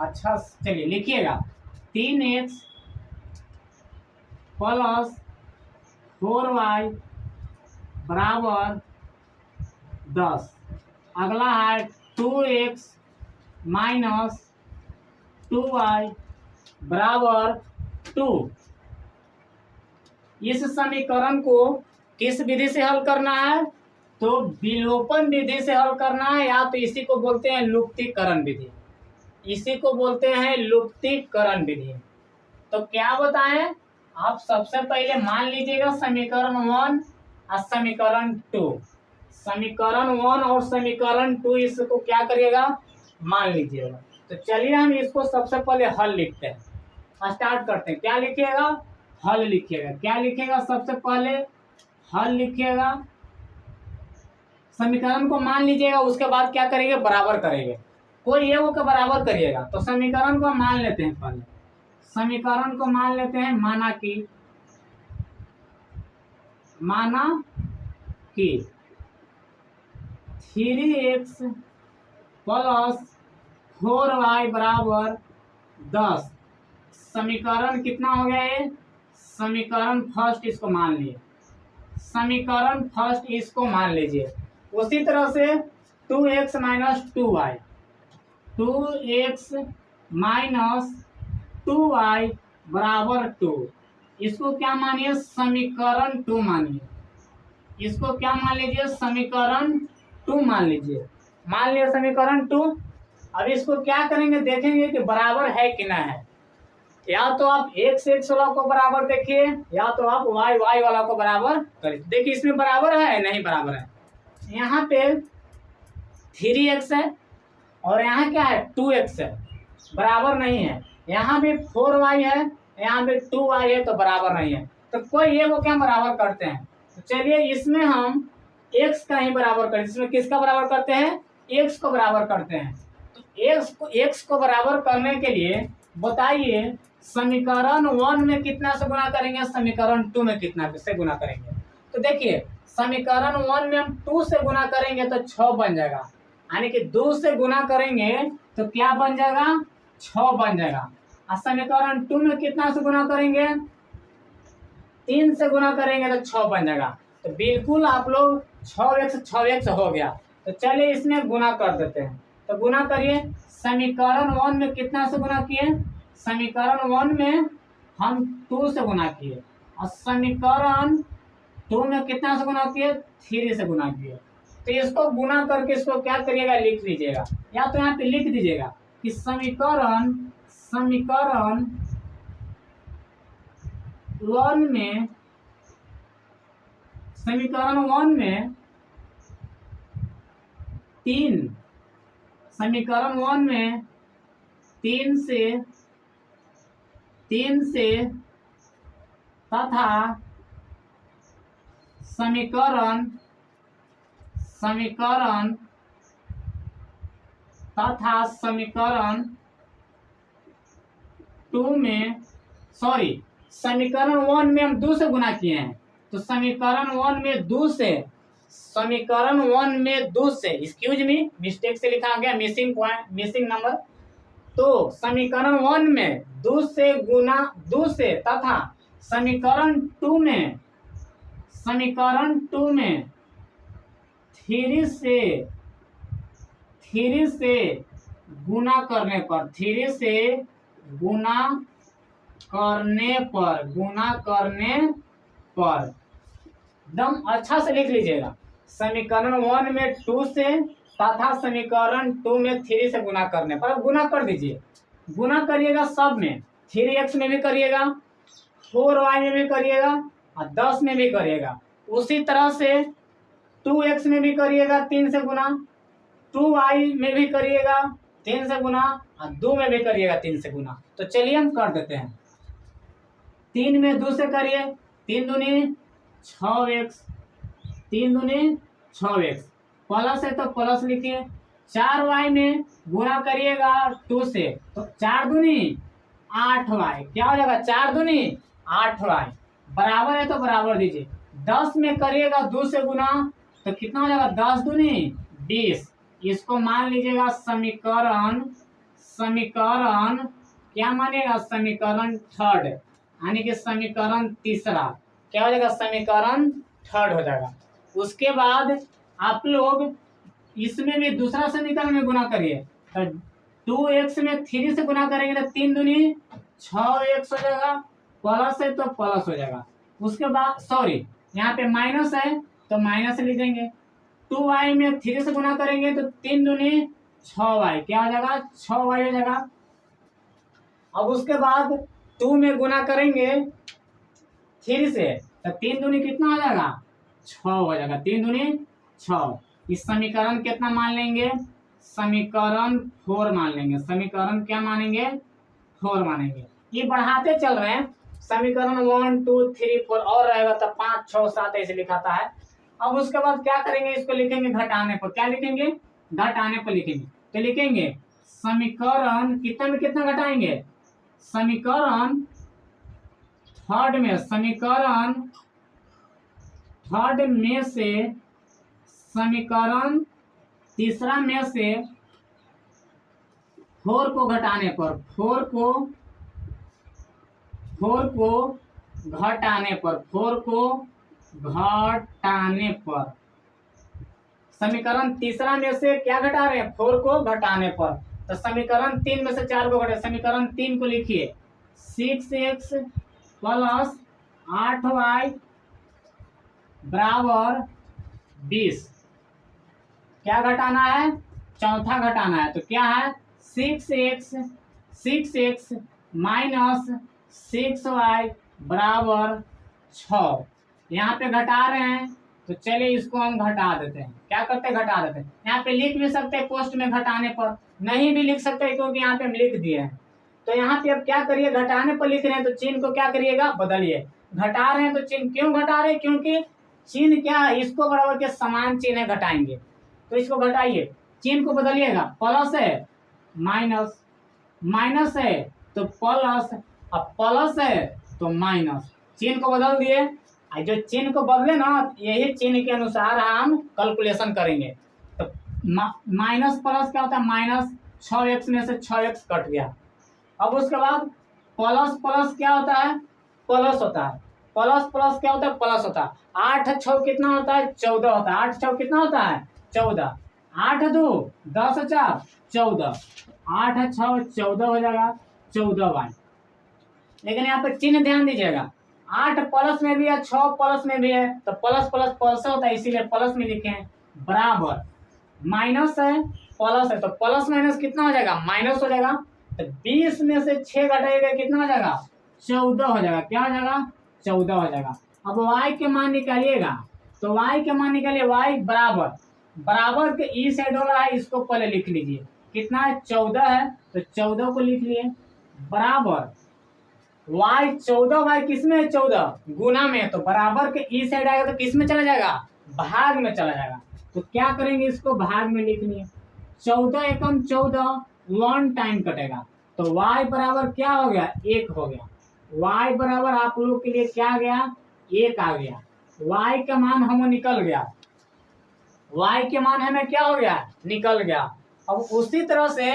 अच्छा चलिए लिखिएगा 3x + 4y = 10। अगला है 2x - 2y = 2। इस समीकरण को किस विधि से हल करना है, तो विलोपन विधि से हल करना है, या तो इसी को बोलते हैं लुप्तीकरण विधि। इसी को बोलते हैं लुप्तीकरण विधि। तो क्या बताएं, आप सबसे पहले मान लीजिएगा समीकरण 1 और समीकरण 2। समीकरण 1 और समीकरण 2 इसको क्या करिएगा, मान लीजिएगा। तो चलिए हम इसको सबसे पहले हल लिखते हैं, स्टार्ट करते हैं। क्या लिखिएगा, हल लिखिएगा। क्या लिखिएगा, सबसे पहले हल लिखिएगा, समीकरण को मान लीजिएगा, उसके बाद क्या करेंगे, बराबर करेंगे। कोई ये वो के बराबर करिएगा। तो समीकरण को मान लेते हैं, पहले समीकरण को मान लेते हैं। माना कि 3x + 4y = 10। समीकरण कितना हो गया, ये समीकरण फर्स्ट इसको मान लिए, समीकरण फर्स्ट इसको मान लीजिए। उसी तरह से 2x - 2y, 2x - 2y = 2। इसको क्या मानिए, समीकरण 2 मानिए। इसको क्या मान लीजिए, समीकरण 2 मान लीजिए। मान लिया समीकरण 2। अब इसको क्या करेंगे, देखेंगे कि बराबर है कि ना है। या तो आप x वाला को बराबर देखिए, या तो आप y वाला को बराबर करिए। देखिए इसमें बराबर है नहीं बराबर है, यहाँ पे 3x है और यहाँ क्या है 2x है, बराबर नहीं है। यहाँ भी 4y है, यहाँ पे 2y है, तो बराबर नहीं है। तो कोई ये वो क्या बराबर करते हैं, तो चलिए इसमें हम x का ही बराबर करते हैं। इसमें किसका बराबर करते हैं, x को बराबर करते हैं। तो x को बराबर करने के लिए बताइए समीकरण 1 में कितना से गुना करेंगे, समीकरण 2 में कितना से गुना करेंगे। तो देखिए समीकरण 1 में हम 2 से गुना करेंगे तो 6 बन जाएगा, यानी कि 2 से गुना करेंगे तो क्या बन जाएगा, 6 बन जाएगा। और समीकरण 2 में कितना से गुना करेंगे, 3 से गुना करेंगे तो 6 बन जाएगा। तो बिल्कुल आप लोग 6x हो गया। तो चलिए इसमें गुना कर देते हैं। तो गुना करिए, समीकरण 1 में कितना से गुना किए, समीकरण 1 में हम 2 से गुना किए, और समीकरण 2 में कितना से गुना किए, 3 से गुना किए। तो इसको गुना करके इसको क्या करिएगा, लिख लीजिएगा, या तो यहाँ पे लिख दीजिएगा कि समीकरण 1 में समीकरण 1 में 3, समीकरण 1 में 3 से तथा समीकरण तथा समीकरण 2 में समीकरण 1 में हम 2 से गुना किए हैं। तो समीकरण 1 में 2 से, समीकरण 1 में 2 से, एक्सक्यूज मी मिस्टेक से लिखा गया, मिसिंग नंबर। तो समीकरण 1 में 2 से गुना 2 से तथा समीकरण 2 में 3 से गुना करने पर, 3 से गुना करने पर एकदम अच्छा से लिख लीजिएगा। समीकरण 1 में 2 से तथा समीकरण 2 में 3 से गुना करने पर, अब गुना कर दीजिए। गुना करिएगा सब में, 3x में भी करिएगा, 4y में भी करिएगा और 10 में भी करिएगा। उसी तरह से 2x में भी करिएगा 3 से गुना, 2y में भी करिएगा 3 से गुना और 2 में भी करिएगा 3 से गुना। तो चलिए हम कर देते हैं। 3 में 2 से करिए, 3 दूनी 6x, 3 दूनी 6x, प्लस है तो प्लस लिखिए। 4y में गुना करिएगा 2 से, तो 4 दूनी 8y, क्या हो जाएगा 4 दूनी 8y, बराबर है तो बराबर दीजिए। 10 में करिएगा 2 से गुना, तो कितना हो जाएगा 10 दूनी 20। इसको मान लीजिएगा समीकरण क्या मानेगा, समीकरण 3rd, यानी कि समीकरण 3रा क्या हो जाएगा, समीकरण 3rd हो जाएगा। उसके बाद आप लोग इसमें भी दूसरा समीकरण में गुना करिए। तो 2x में 3 से गुना करेंगे तो 3 दूनी 6x हो जाएगा, प्लस है तो प्लस हो जाएगा। उसके बाद यहाँ पे माइनस है तो माइनस लिखेंगे। 2y में 3 से गुना करेंगे तो 3 दूनी 6y, क्या हो जाएगा 6y हो जाएगा। अब उसके बाद 2 में गुना करेंगे 3 से, तो 3 दूनी कितना हो जाएगा 6 हो जाएगा, 3 दूनी 6। इस समीकरण कितना मान लेंगे, समीकरण 4 मान लेंगे। समीकरण क्या मानेंगे, 4 मानेंगे। ये बढ़ाते चल रहे हैं, समीकरण 1 2 3 4 और रहेगा तो 5 6 7 ऐसे लिखाता है। अब उसके बाद क्या करेंगे, इसको लिखेंगे घटाने पर। क्या लिखेंगे, घटाने पर लिखेंगे। तो लिखेंगे समीकरण कितना में कितना घटाएंगे, समीकरण 3rd में, समीकरण 3rd में से समीकरण 3रा में से 4 को घटाने पर, 4 को घटाने पर, 4 को घटाने पर, समीकरण 3रा में से क्या घटा रहे हैं, 4 को घटाने पर। तो समीकरण 3 में से 4 को घटे, समीकरण 3 को लिखिए 6x प्लस 8y बराबर 20। क्या घटाना है, चौथा घटाना है। तो क्या है 6x माइनस 6y बराबर 6। यहाँ पे घटा रहे हैं तो चलिए इसको हम घटा देते हैं। क्या करते हैं, घटा देते हैं। यहाँ पे लिख भी सकते हैं पोस्ट में घटाने पर, नहीं भी लिख सकते हैं क्योंकि यहाँ पे हम लिख दिए हैं। तो यहाँ पे अब क्या करिए, घटाने पर लिख रहे हैं तो चिन्ह को क्या करिएगा, बदलिए। घटा रहे हैं तो चिन्ह क्यों घटा रहे हैं, क्योंकि चिन्ह क्या है, इसको बराबर के समान चिन्ह है, घटाएंगे तो इसको घटाइए, चिन्ह को बदलिएगा। प्लस है माइनस, माइनस है तो प्लस, अब प्लस है तो माइनस, चिन्ह को बदल दिए। जो चिन्ह को बदले ना, यही चिन्ह के अनुसार हम कैलकुलेशन करेंगे। तो माइनस प्लस क्या होता है, माइनस 6x में से 6x कट गया। अब उसके बाद प्लस प्लस क्या होता है, प्लस होता है। प्लस प्लस क्या होता है, प्लस होता है। 8 6 कितना होता है, 14 होता है। 8 6 कितना होता है, 14। 8 2 10 4 14, 8 6 14 हो जाएगा, 14y। लेकिन यहाँ पर चिन्ह ध्यान दीजिएगा, 8 प्लस में भी है, 6 प्लस में भी है, तो प्लस प्लस प्लस होता है, इसीलिए प्लस में लिखे हैं। बराबर माइनस है प्लस है, तो प्लस माइनस कितना हो जाएगा, माइनस हो जाएगा। तो 20 में से 6 घटाएगा कितना हो जाएगा, 14 हो जाएगा। क्या हो जाएगा, 14 हो जाएगा। अब y के मान निकालिएगा, तो y के मान निकालिए। y बराबर, बराबर के ई साइड वाला है, इसको पहले लिख लीजिए। कितना है, 14 है, तो 14 को लिख लिए। बराबर y 14y किस में है, 14 गुना में, तो बराबर के ई साइड आएगा तो किस में चला जाएगा, भाग में चला जाएगा। तो क्या करेंगे, इसको भाग में लिख लिए। 14 एकम 14, 1 टाइम कटेगा, तो y बराबर क्या हो गया, 1 हो गया। y बराबर आप लोग के लिए क्या आ गया, 1 आ गया। y का मान हमें निकल गया, y के मान हमें क्या हो गया, निकल गया। अब उसी तरह से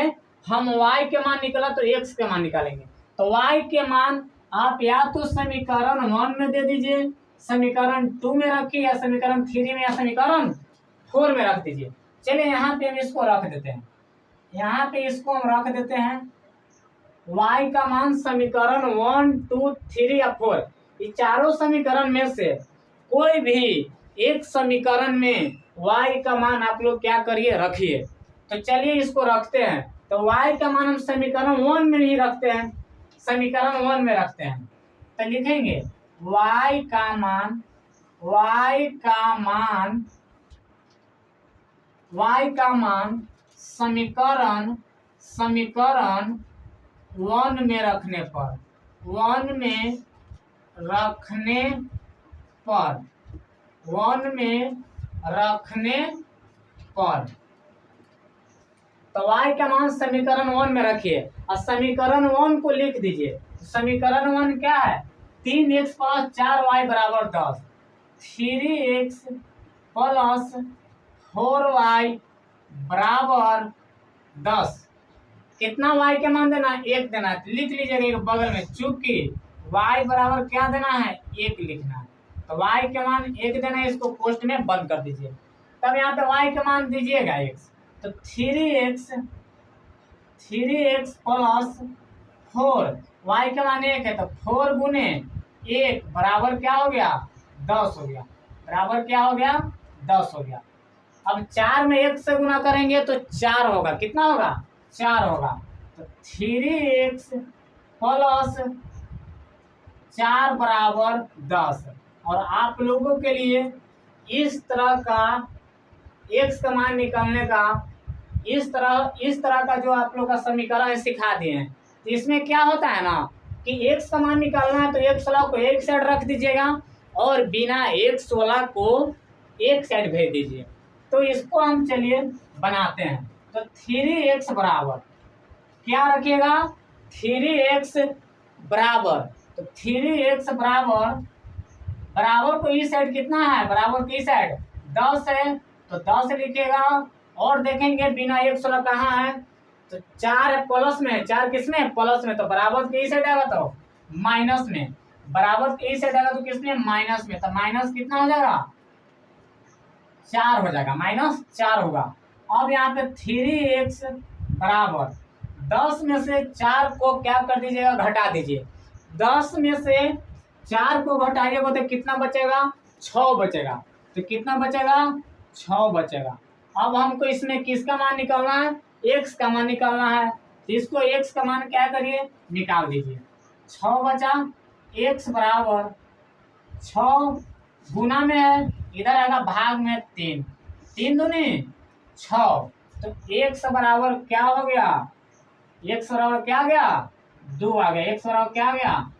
हम y के मान निकला तो x के मान निकालेंगे। तो y के मान आप या तो समीकरण 1 में दे दीजिए, समीकरण 2 में रखिए, या समीकरण 3 में, या समीकरण 4 में रख दीजिए। चलिए यहाँ पे हम इसको रख देते हैं, यहाँ पे इसको हम रख देते हैं। y का मान समीकरण 1 2 3 या 4, ये चारों समीकरण में से कोई भी एक समीकरण में y का मान आप लोग क्या करिए, रखिए। तो चलिए इसको रखते हैं। तो y का मान हम समीकरण 1 में ही रखते हैं, समीकरण 1 में रखते हैं। तो लिखेंगे y का मान, y का मान, y का मान समीकरण 1 में रखने पर, 1 में रखने पर, 1 में रखने पर, तो y का मान समीकरण 1 में रखिए और समीकरण 1 को लिख दीजिए। समीकरण 1 क्या है, 3x प्लस 4y बराबर 10, 3x प्लस 4y बराबर 10। कितना y के मान देना है, 1 देना है। लिख लीजिएगा बगल में, चूंकि y बराबर क्या देना है, 1 लिखना है। तो y के मान 1 देना है, इसको पोस्ट में बंद कर दीजिए। तब यहाँ पे y के मान दीजिएगा x, तो 3x प्लस 4, y के मान 1 है, तो 4 गुने 1 बराबर क्या हो गया, 10 हो गया। बराबर क्या हो गया, 10 हो गया। अब 4 में 1 से गुना करेंगे तो 4 होगा, कितना होगा, 4 होगा। तो 3x प्लस 4 बराबर 10। और आप लोगों के लिए इस तरह का x का मान निकालने का, इस तरह का जो आप लोग का समीकरण सिखा दिए हैं। तो इसमें क्या होता है ना कि x का मान निकालना है तो x वाला को एक साइड रख दीजिएगा और बिना x वाला को एक साइड भेज दीजिए। तो इसको हम चलिए बनाते हैं। तो 3x बराबर क्या रखिएगा, 3x बराबर, तो 3x बराबर को इस साइड कितना है, बराबर की साइड 10 है, तो 10 लिखिएगा। और देखेंगे बिना 1 वाला कहाँ है, तो 4 है, प्लस में है, 4 किस में, प्लस में, तो बराबर के इस साइड आएगा तो माइनस में, बराबर के इस साइड आएगा तो किसमें, माइनस में, तो माइनस कितना हो जाएगा, 4 हो जाएगा, -4 होगा। अब यहाँ पे 3x बराबर 10 में से 4 को क्या कर दीजिएगा, घटा दीजिए। 10 में से 4 को घटाइएगा तो कितना बचेगा, 6 बचेगा। तो कितना बचेगा, 6 बचेगा। अब हमको इसमें किसका मान निकालना है, x का मान निकालना है। इसको x का मान क्या करिए, निकाल दीजिए। 6 बचा, x बराबर 6 गुना में है, इधर आएगा भाग में 3, 3 दूनी 6, तो x बराबर क्या हो गया, x बराबर क्या आ गया, 2 आ गया। x बराबर क्या आ गया,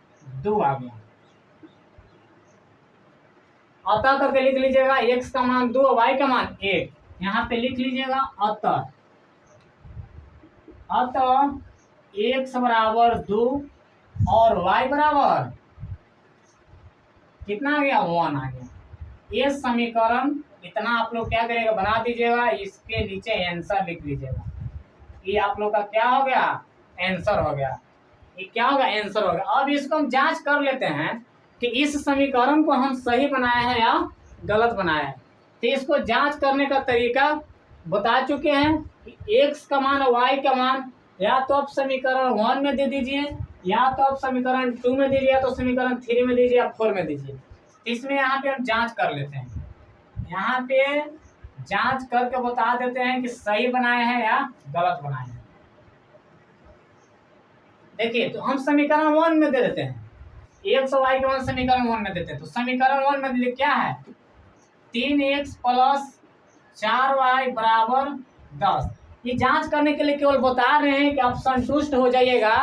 2 आ गया। अतः करके लिख लीजिएगा, x का मान 2, y का मान 1, यहाँ पे लिख लीजिएगा अतः x बराबर 2 और y बराबर कितना आ गया, 1 आ गया। ये समीकरण इतना आप लोग क्या करेगा, बना दीजिएगा, इसके नीचे आंसर लिख लीजिएगा। ये आप लोग का क्या हो गया, आंसर हो गया। ये क्या होगा, आंसर हो गया। अब इसको हम जांच कर लेते हैं कि इस समीकरण को हम सही बनाए हैं या गलत बनाए हैं। तो इसको जांच करने का तरीका बता चुके हैं कि x का मान और y का मान या तो आप समीकरण 1 में दे दीजिए, या तो आप समीकरण 2 में दीजिए, या तो समीकरण 3 में दीजिए, या 4 में दीजिए। इसमें यहाँ पे हम जांच कर लेते हैं, यहाँ पे जांच करके बता देते हैं कि सही बनाए हैं या गलत बनाए हैं। देखिए, तो हम समीकरण 1 में दे देते हैं, x और y का मान समीकरण 1 में देते हैं। तो समीकरण 1 में क्या है, 3x प्लस 4y बराबर 10। ये जांच करने के लिए केवल बता रहे हैं कि आप संतुष्ट हो जाइएगा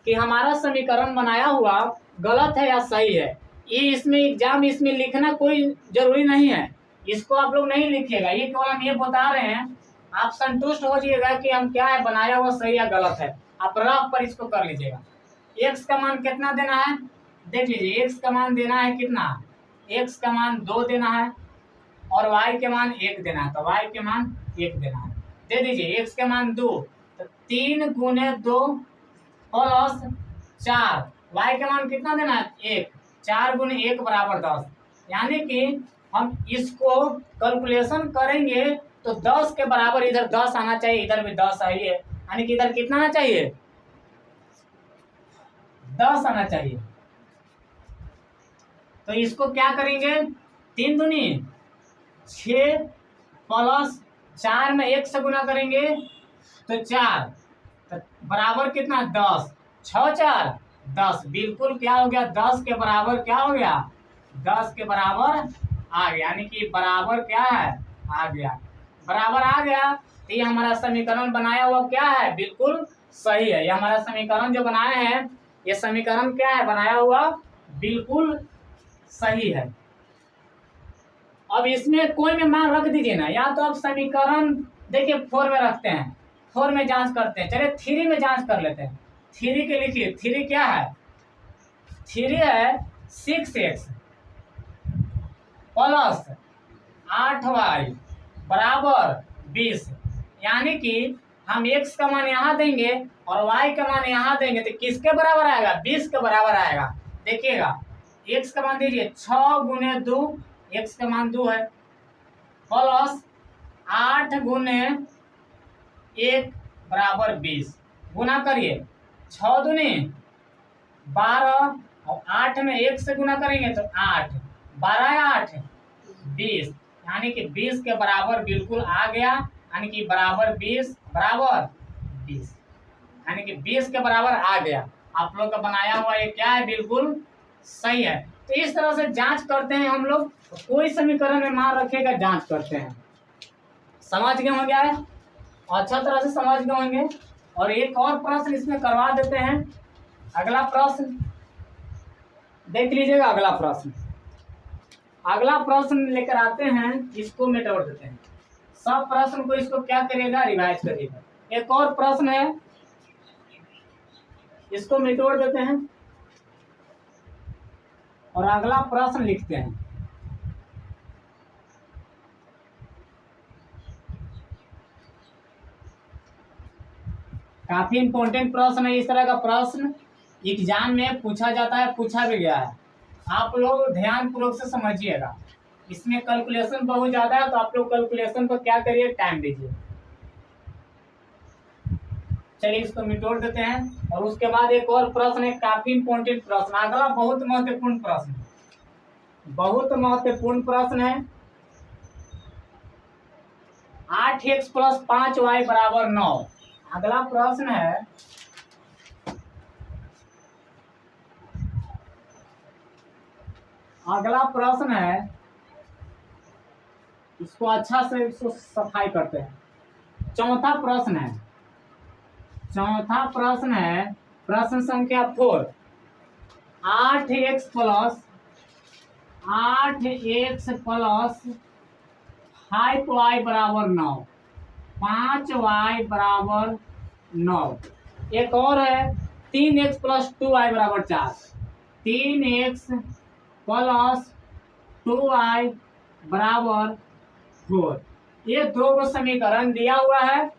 कि हमारा समीकरण बनाया हुआ गलत है या सही है। ये इसमें एग्जाम इसमें लिखना कोई जरूरी नहीं है, इसको आप लोग नहीं लिखिएगा, ये केवल हम ये बता रहे हैं, आप संतुष्ट हो जाइएगा कि हम क्या है बनाया हुआ सही या गलत है। आप रफ पर इसको कर लीजिएगा। x का मान कितना देना है, देख लीजिए, x का मान देना है कितना, x का मान 2 देना है और y के मान 1 देना है। तो y के मान 1 देना है, दे दीजिए। x के मान 2, तो 3 गुने 2 प्लस 4, y के मान कितना देना है, 1, 4 गुने 1 बराबर 10। यानी कि हम इसको कैलकुलेशन करेंगे तो 10 के बराबर इधर 10 आना चाहिए, इधर भी 10 आई है, यानी कि इधर कितना आना चाहिए, 10 आना चाहिए। तो इसको क्या करेंगे, 3 दूनी 6 प्लस 4 में 1 से गुना करेंगे तो 4, तो बराबर कितना, 10, 6 4 10, बिल्कुल क्या हो गया, 10 के बराबर क्या हो गया, 10 के बराबर आ गया। यानी कि बराबर क्या है, आ गया, बराबर आ गया। तो ये हमारा समीकरण बनाया हुआ क्या है, बिल्कुल सही है। ये हमारा समीकरण जो बनाए हैं, ये समीकरण क्या है, बनाया हुआ बिल्कुल सही है। अब इसमें कोई में मान रख दीजिए ना, या तो आप समीकरण देखिए 4 में रखते हैं, 4 में जांच करते हैं, चलिए 3 में जांच कर लेते हैं। 3 के लिखिए, 3 क्या है, 3 है 6x प्लस 8y बराबर 20। यानी कि हम x का मान यहाँ देंगे और y का मान यहाँ देंगे तो किसके बराबर आएगा, 20 के बराबर आएगा। देखिएगा, x का मान दीजिए 6 गुने 2, x का मान 2 है, प्लस 8 गुने 1 बराबर 20, गुना करिए, 6 दूनी 12 और 8 में 1 से गुना करेंगे तो 8, 12 8 20, यानी कि 20 के बराबर बिल्कुल आ गया। यानी कि बराबर 20 बराबर 20, यानी कि 20 के बराबर आ गया। आप लोग का बनाया हुआ ये क्या है, बिल्कुल सही है। तो इस तरह से जांच करते हैं हम लोग, कोई समीकरण में मान रखेगा, जांच करते हैं। समझ गए होंगे, अच्छा तरह से समझ गए होंगे। और एक और प्रश्न इसमें करवा देते हैं। अगला प्रश्न देख लीजिएगा, अगला प्रश्न लेकर आते हैं, इसको मिटोड़ देते हैं। सब प्रश्न को इसको क्या करिएगा, रिवाइज करिएगा। एक और प्रश्न है, इसको मिटोड़ देते हैं और अगला प्रश्न लिखते हैं। काफी इंपॉर्टेंट प्रश्न है। इस तरह का प्रश्न एग्जाम में पूछा जाता है, पूछा भी गया है। आप लोग ध्यान पूर्वक से समझिएगा, इसमें कैलकुलेशन बहुत ज्यादा है, तो आप लोग कैलकुलेशन पर क्या करिए, टाइम दीजिए। चलिए इसको मिटोड़ देते हैं। और उसके बाद एक और प्रश्न है, काफी इंपॉर्टेंट प्रश्न, अगला बहुत महत्वपूर्ण प्रश्न, बहुत महत्वपूर्ण प्रश्न है। 8x प्लस 5y बराबर 9। अगला प्रश्न है, इसको अच्छा से इसको सफाई करते हैं। चौथा प्रश्न है प्रश्न संख्या 4। 8x प्लस 5y बराबर 9, 5y बराबर 9। एक और है 3x प्लस 2y बराबर 4, 3x प्लस 2y बराबर 4। ये दो समीकरण दिया हुआ है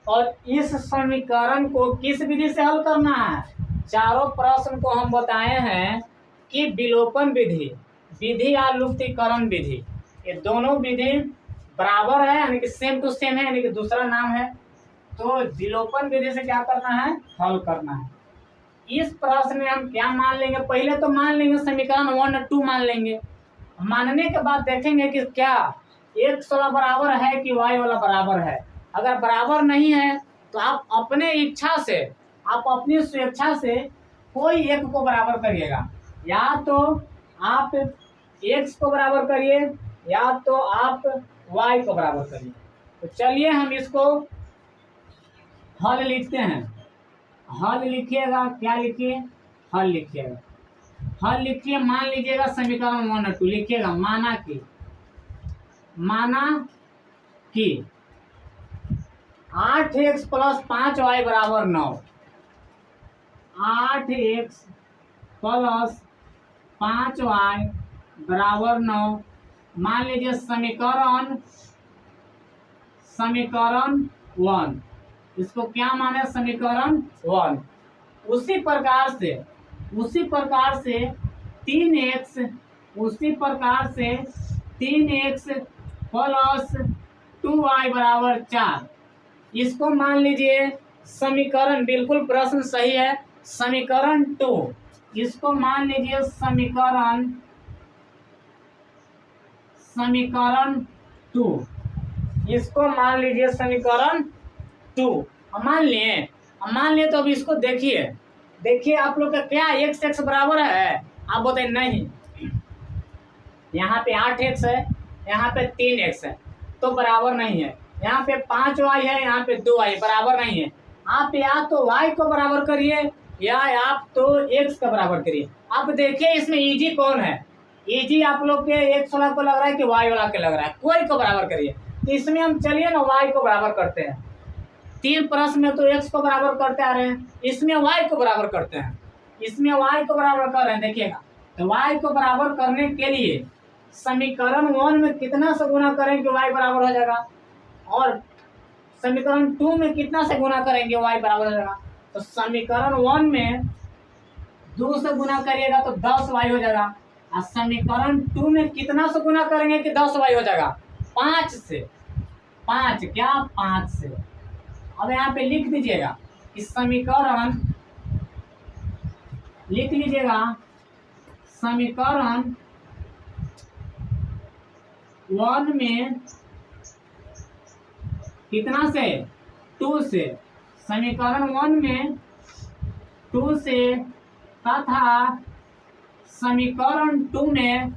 और इस समीकरण को किस विधि से हल करना है। चारों प्रश्न को हम बताए हैं कि विलोपन विधि या लुप्तीकरण विधि, ये दोनों विधि बराबर है, यानी कि सेम टू सेम है, यानी कि दूसरा नाम है। तो विलोपन विधि से क्या करना है, हल करना है। इस प्रश्न में हम क्या मान लेंगे, पहले तो मान लेंगे समीकरण 1 और 2 मान लेंगे। मानने के बाद देखेंगे कि क्या x वाला बराबर है कि y वाला बराबर है। अगर बराबर नहीं है तो आप अपने इच्छा से, आप अपनी स्वेच्छा से कोई एक को बराबर करिएगा, या तो आप x को बराबर करिए या तो आप y को बराबर करिए। तो चलिए हम इसको हल लिखते हैं। हल लिखिएगा, क्या लिखिए, हल लिखिएगा। हल लिखिए, मान लीजिएगा समीकरण 1 और 2 लिखिएगा। माना कि 8x प्लस 5y बराबर 9, 8x प्लस 5y बराबर 9। मान लीजिए समीकरण 1, इसको क्या माने, समीकरण 1। उसी प्रकार से 3x प्लस 2y बराबर 4, इसको मान लीजिए समीकरण, बिल्कुल प्रश्न सही है, समीकरण 2। इसको मान लीजिए समीकरण 2, इसको मान लीजिए समीकरण 2। मान लिए तो अब इसको देखिए आप लोग का क्या x बराबर है, आप बताइए नहीं। यहाँ पे 8x है, यहाँ पे 3x है, तो बराबर नहीं है। यहाँ पे 5y है, यहाँ पे 2y बराबर नहीं है। आप या तो y को बराबर करिए या आप तो x का बराबर करिए। आप देखिए इसमें इजी कौन है, इजी आप लोग के x वाला को लग रहा है कि y वाला को लग रहा है, कोई को बराबर करिए। तो इसमें हम चलिए ना y को बराबर करते हैं। 3 प्रश्न में तो x को बराबर करते आ रहे हैं, इसमें y को बराबर करते हैं, इसमें y को बराबर कर रहे हैं। देखिएगा, तो y को बराबर करने के लिए समीकरण 1 में कितना से गुना करेंगे y बराबर हो जाएगा, और समीकरण 2 में कितना से गुना करेंगे y बराबर हो जाएगा। तो समीकरण 1 में 2 से गुना करिएगा तो 10y हो जाएगा, और समीकरण 2 में कितना से गुना करेंगे कि 10y हो जाएगा, 5 से। 5 से। अब यहाँ पे लिख दीजिएगा इस समीकरण, लिख लीजिएगा समीकरण 1 में कितना से, 2 से। समीकरण 1 में 2 से, तथा समीकरण 2 में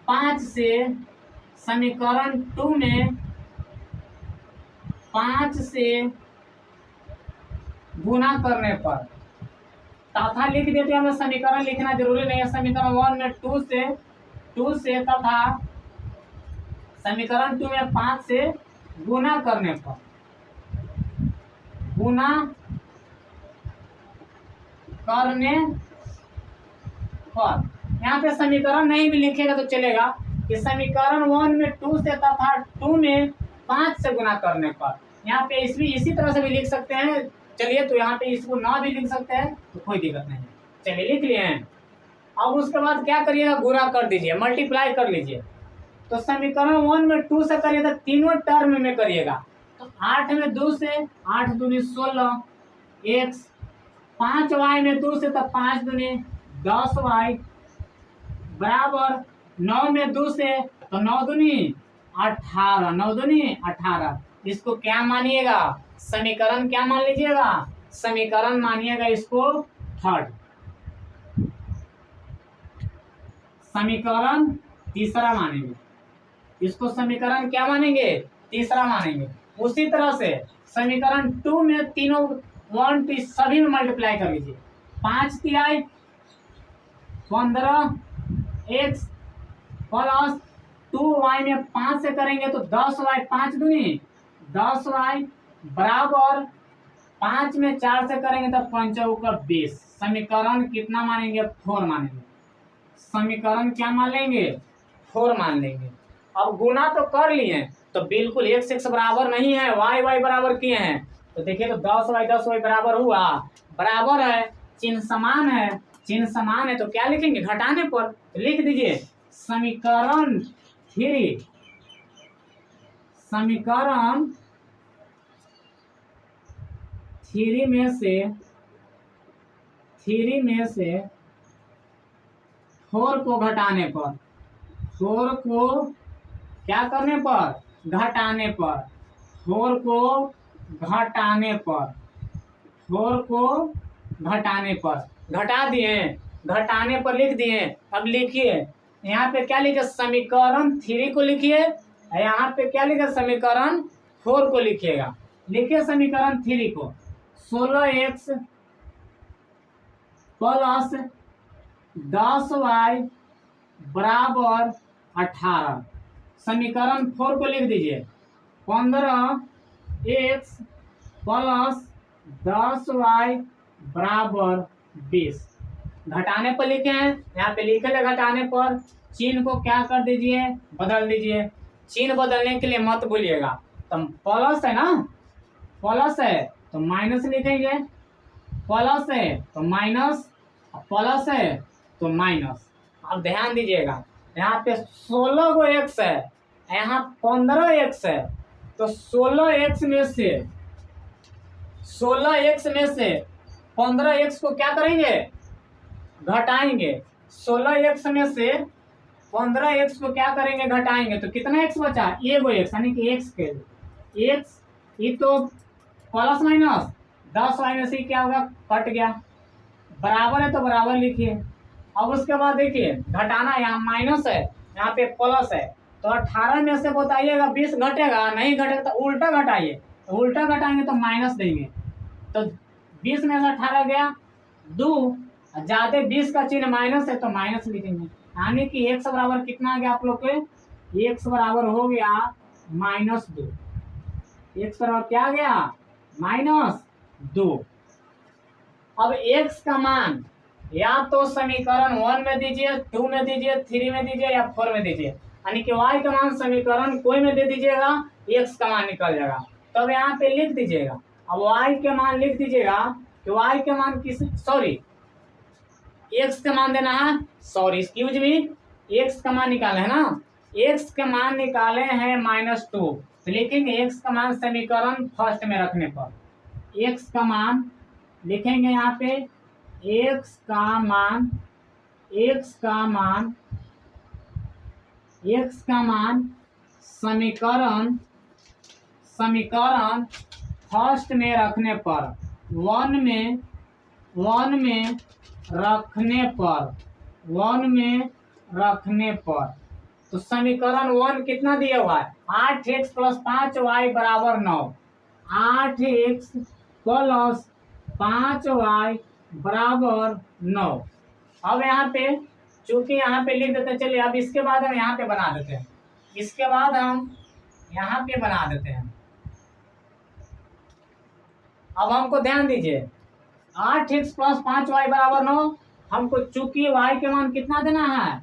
5 से। समीकरण 2 में 5 से गुना करने पर, तथा लिख देते हैं, हमें समीकरण लिखना जरूरी नहीं है। समीकरण 1 में 2 से तथा समीकरण 2 में 5 से गुना करने पर, यहाँ पे समीकरण नहीं भी लिखेगा तो चलेगा कि समीकरण 1 में 2 से तथा 2 में 5 से गुना करने पर। यहाँ पे इसी तरह से भी लिख सकते हैं। चलिए, तो यहाँ पे इसको ना भी लिख सकते हैं तो कोई दिक्कत नहीं है। चलिए, लिख लिए हैं। अब उसके बाद क्या करिएगा, गुणा कर दीजिए, मल्टीप्लाई कर लीजिए। तो समीकरण 1 में 2 से करिए तो तीनों टर्म में करिएगा। तो 8 में 2 से, 8 दूनी 16 x, 5y में 2 से तो 5 दूनी 10y बराबर 9 में 2 से तो 9 दूनी 18, 9 दूनी 18। इसको क्या मानिएगा, समीकरण क्या मान लीजिएगा, समीकरण मानिएगा इसको थर्ड। समीकरण तीसरा मानेंगे इसको, समीकरण क्या मानेंगे, तीसरा मानेंगे। उसी तरह से समीकरण 2 में तीनों 1 2 सभी में मल्टीप्लाई कर लीजिए। 5 तिहाई 15x प्लस 2y में 5 से करेंगे तो 10y, 5 दूनी 10y बराबर 5 में 4 से करेंगे तो 5 का 20। समीकरण कितना मानेंगे, 4 मानेंगे। समीकरण क्या मान लेंगे, 4 मान लेंगे। अब गुना तो कर लिए तो बिल्कुल x x बराबर नहीं है, y y बराबर किए हैं तो देखिए तो 10y बराबर हुआ, बराबर है, चिन्ह समान है, चिन्ह समान है तो क्या लिखेंगे, घटाने पर लिख दीजिए समीकरण 3, समीकरण 3 में से 4 को घटाने पर, 4 को क्या करने पर, घटाने पर, 4 को घटाने पर, 4 को घटाने पर घटा दिए, घटाने पर लिख दिए। अब लिखिए यहाँ पे क्या लिखे, समीकरण 3 को लिखिए, यहाँ पे क्या लिखे, समीकरण 4 को लिखिएगा। लिखिए समीकरण 3 को, 16x प्लस 10y बराबर 18। समीकरण 4 को लिख दीजिए, 15x प्लस 10y बराबर 20। घटाने पर लिखे हैं, यहाँ पे लिखे थे घटाने पर, चिन्ह को क्या कर दीजिए, बदल दीजिए। चिन्ह बदलने के लिए मत भूलिएगा, तो प्लस है ना, प्लस है तो माइनस लिखेंगे, प्लस है तो माइनस, प्लस है तो माइनस। अब ध्यान दीजिएगा यहाँ पे 16 को x है, यहाँ 15x है, तो 16x में से 15x को क्या करेंगे, घटाएंगे। 16x में से 15x को क्या करेंगे, घटाएंगे तो कितना x बचा, एगो x, यानी कि x के x, ये तो प्लस माइनस 10y में से क्या होगा, कट गया, बराबर है तो बराबर लिखिए। अब उसके बाद देखिए घटाना, यहाँ माइनस है यहाँ पे प्लस है, तो 18 में से बताइएगा 20 घटेगा, नहीं घटेगा तो उल्टा घटाइए, तो उल्टा घटाएंगे तो माइनस देंगे, तो 20 में से 18 गया 2, ज्यादा 20 का चिन्ह माइनस है तो माइनस लिखेंगे, यानी कि x बराबर कितना आ गया आप लोग के, x बराबर हो गया -2। x बराबर क्या आ गया, -2। अब x का मान या तो समीकरण 1 में दीजिए, 2 में दीजिए, 3 में दीजिए या 4 में दीजिए, यानी कि y का मान समीकरण कोई में दे दीजिएगा, x का मान निकल जाएगा। तब यहाँ पे लिख दीजिएगा, अब y के मान लिख दीजिएगा कि y के मान किस, सॉरी x का मान देना है, सॉरी एक्सक्यूज मी, x का मान निकाले है ना, x के मान निकाले हैं -2, तो लिखेंगे x का मान समीकरण फर्स्ट में रखने पर, x का मान लिखेंगे यहाँ पे, x का मान समीकरण फर्स्ट में रखने पर, 1 में रखने पर, तो समीकरण 1 कितना दिया हुआ है, 8x प्लस 5y बराबर 9, 8x प्लस 5y बराबर 9। अब यहाँ पे चूंकि यहाँ पे लिख देते, चलिए अब इसके बाद हम यहाँ पे बना देते हैं, इसके बाद हम यहाँ पे बना देते हैं। अब हमको ध्यान दीजिए, 8x प्लस 5y बराबर 9, हमको चूंकि y के मान कितना देना है,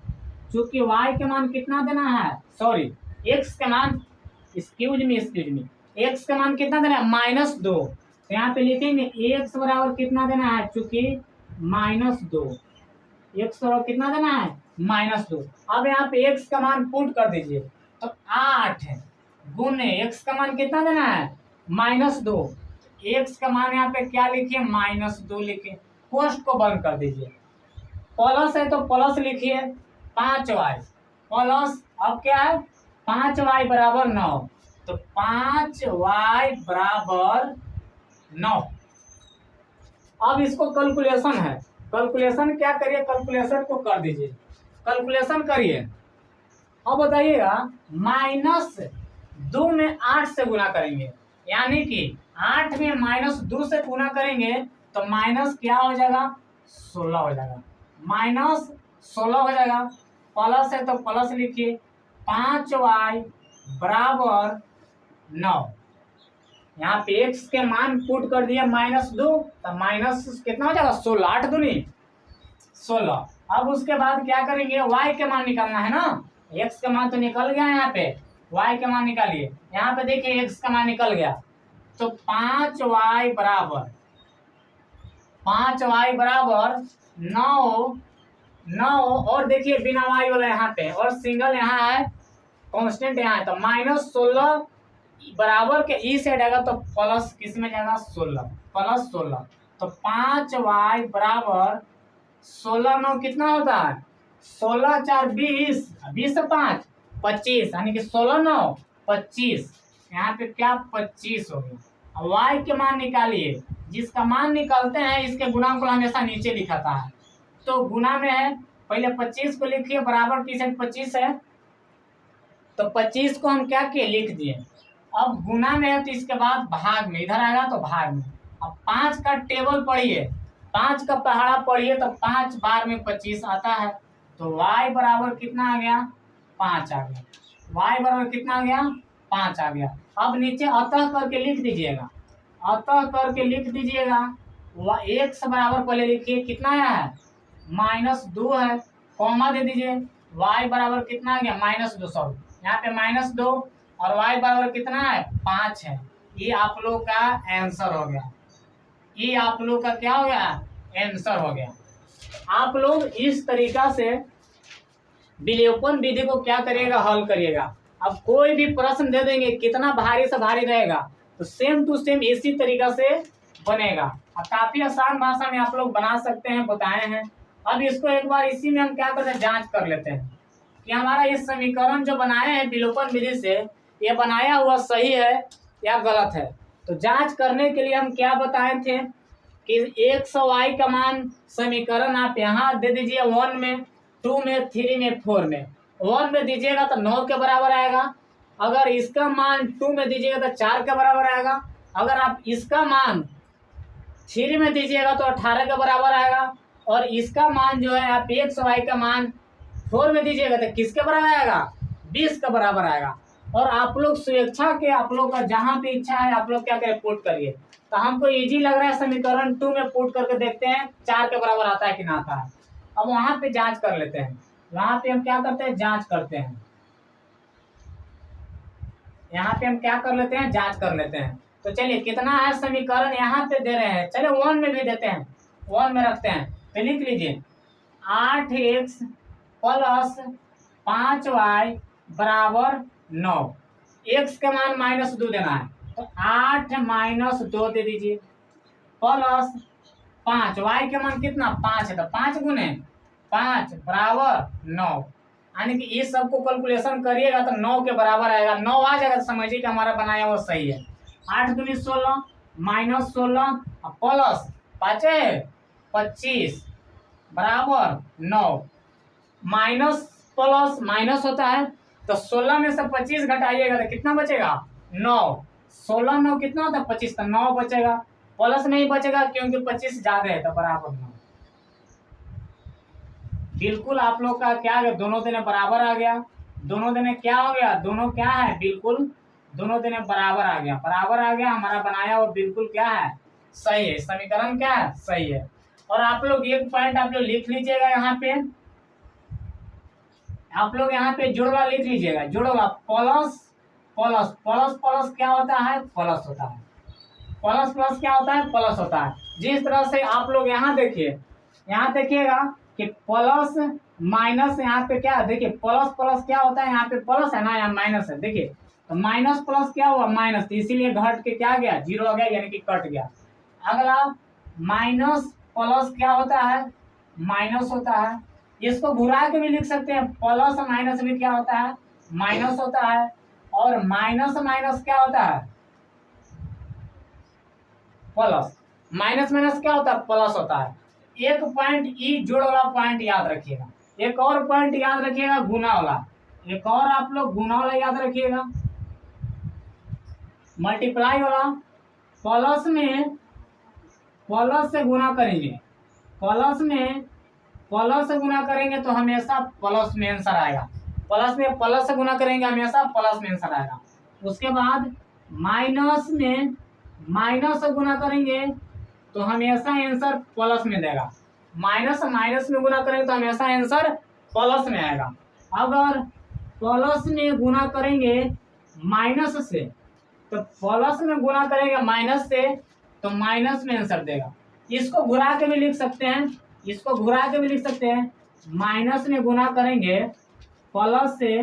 चूंकि y के मान कितना देना है, सॉरी x के मान, एक्सक्यूज मी, x का मान कितना देना है, -2, तो यहाँ पे लिखेंगे x बराबर कितना देना है, चूंकि -2, x बराबर कितना देना है, -2। अब यहाँ पे x का मान पुट कर दीजिए, तो 8 गुने x का मान कितना देना है, -2, x का मान यहाँ पे क्या लिखिए, -2 लिखिए, कोष्ट को बंद कर दीजिए, प्लस है तो प्लस लिखिए 5y प्लस अब क्या है 5y बराबर 9, तो 5y बराबर 9। अब इसको कैलकुलेशन है, कैलकुलेशन क्या करिए, कैलकुलेशन को कर दीजिए, कैलकुलेशन करिए। अब बताइएगा -2 में 8 से गुना करेंगे, यानी कि 8 में -2 से गुना करेंगे तो माइनस क्या हो जाएगा 16 हो जाएगा, -16 हो जाएगा। प्लस है तो प्लस लिखिए, 5y बराबर 9। यहाँ पे x के मान पुट कर दिया -2, तो माइनस कितना हो जाएगा 16, 8 दूनी 16। अब उसके बाद क्या करेंगे, y के मान निकालना है ना, x का मान तो निकल गया, यहाँ पे y के मान निकालिए। यहाँ पे देखिए x का मान निकल गया, तो 5y बराबर 9 और देखिए बिना y वाला यहाँ पे, और सिंगल यहाँ है, कांस्टेंट यहाँ है, तो -16 बराबर के ई से जाएगा तो प्लस किस में जाएगा 16, प्लस 16। तो 5y बराबर 16 9 कितना होता है 16 4 20, 20 से 5 25, यानी कि 16 9 25, यहाँ पे क्या 25 हो गया। अब y के मान निकालिए, जिसका मान निकालते हैं इसके गुणांक को हमेशा नीचे लिखाता है, तो गुना में है पहले 25 को लिखिए, बराबर की साइड 25 है, तो 25 को हम क्या किए लिख दिए। अब गुना में है तो इसके बाद भाग में, इधर आएगा तो भाग में। अब 5 का टेबल पढ़िए, 5 का पहाड़ा पढ़िए, तो 5 बार में 25 आता है, तो y बराबर कितना आ गया 5 आ गया, y बराबर कितना आ गया 5 आ गया। अब नीचे अतः करके लिख दीजिएगा, अतः करके लिख दीजिएगा, x बराबर पहले लिखिए कितना आया है -2 है, कॉमा दे दीजिए, y बराबर कितना आ गया -2, सॉरी यहाँ पे -2 और y बराबर कितना है 5 है। ये आप लोग का आंसर हो गया, ये आप लोग का क्या हो गया आंसर हो गया। आप लोग इस तरीका से विलोपन विधि को क्या करिएगा हल करिएगा। अब कोई भी प्रश्न दे देंगे कितना भारी से भारी रहेगा, तो सेम टू सेम इसी तरीका से बनेगा, और काफी आसान भाषा में आप लोग बना सकते हैं, बताए हैं। अब इसको एक बार इसी में हम क्या करते हैं जांच कर लेते हैं कि हमारा ये समीकरण जो बनाए हैं विलोपन विधि से, ये बनाया हुआ सही है या गलत है। तो जांच करने के लिए हम क्या बताए थे कि 100y का मान समीकरण आप यहाँ दे दीजिए 1 में, 2 में, 3 में, 4 में। 1 में दीजिएगा तो 9 के बराबर आएगा, अगर इसका मान 2 में दीजिएगा तो 4 के बराबर आएगा, अगर आप इसका मान 3 में दीजिएगा तो 18 के बराबर आएगा, और इसका मान जो है आप 100y का मान 4 में दीजिएगा तो किसके बराबर आएगा 20 के बराबर आएगा। और आप लोग स्वेच्छा के, आप लोग का जहां पे इच्छा है आप लोग क्या करें पुट करिए। तो हमको इजी लग रहा है समीकरण 2 में पुट करके देखते हैं 4 के बराबर आता है कि ना आता है। अब वहां पे जांच कर लेते हैं, वहां पे हम क्या करते हैं जांच करते हैं, यहाँ पे हम क्या कर लेते हैं जांच कर लेते हैं। तो चलिए कितना है समीकरण यहाँ पे दे रहे हैं, चलिए 1 में भी देते हैं, 1 में रखते हैं, तो लिख लीजिए 8x प्लस 5y बराबर 9, x के मान -2 देना है, तो 8 - 2 दे दीजिए, प्लस 5, y के मान कितना 5 है, तो 5 गुने 5 बराबर 9, यानी कि इस सब को कैलकुलेशन करिएगा तो 9 के बराबर आएगा। 9 आ जाएगा तो समझिए कि हमारा बनाया हुआ सही है। 8 दूनी 16 -16 प्लस 5 25 बराबर 9, माइनस प्लस माइनस होता है, तो 16 में से 25 घटाइएगा तो कितना बचेगा 9, 16 9 कितना होता है 25, तो 9 बचेगा, प्लस नहीं बचेगा क्योंकि 25 ज्यादा है तो बराबर 9। बिल्कुल आप लोग का क्या है दोनों दिन बराबर आ गया, दोनों दिन क्या हो गया दोनों क्या है बिल्कुल दोनों दिन बराबर आ गया, बराबर आ गया, हमारा बनाया वो बिल्कुल क्या है सही है, समीकरण क्या है सही है। और आप लोग एक पॉइंट आप लोग लिख लीजिएगा, यहाँ पे आप लोग यहाँ पे जुड़वा लिख लीजिएगा, जुड़वा प्लस प्लस प्लस प्लस क्या होता है प्लस होता है, प्लस प्लस क्या होता है प्लस होता है। जिस तरह से आप लोग यहाँ देखिए, यहाँ देखिएगा कि प्लस माइनस, यहाँ पे क्या है देखिए प्लस प्लस क्या होता है, यहाँ पे प्लस है ना यहाँ माइनस है, देखिए तो माइनस प्लस क्या हुआ माइनस, तो इसीलिए घट के क्या गया 0 हो गया, यानी कि कट गया। अगला माइनस प्लस क्या होता है माइनस होता है, इसको घुरा के भी लिख सकते हैं, प्लस माइनस भी क्या होता है, माइनस होता है, और माइनस माइनस क्या होता है, प्लस, माइनस माइनस क्या होता है, प्लस होता है। एक पॉइंट ई जोड़ वाला पॉइंट याद रखिएगा, एक और पॉइंट याद रखिएगा गुना वाला, एक और आप लोग गुना वाला याद रखिएगा, मल्टीप्लाई वाला। प्लस में प्लस से गुना करेंगे, प्लस में प्लस से गुना करेंगे तो हमेशा प्लस में आंसर आएगा, प्लस में प्लस से गुना करेंगे हमेशा प्लस में आंसर आएगा। उसके बाद माइनस में माइनस से गुना करेंगे तो हमेशा आंसर प्लस में देगा, माइनस माइनस में गुना करेंगे तो हमेशा आंसर प्लस में आएगा। अगर प्लस में गुना करेंगे माइनस से तो प्लस में गुना करेंगे माइनस से तो माइनस में आंसर देगा। इसको घुरा के भी लिख सकते हैं, इसको घुरा के भी लिख सकते हैं, माइनस में गुना करेंगे प्लस से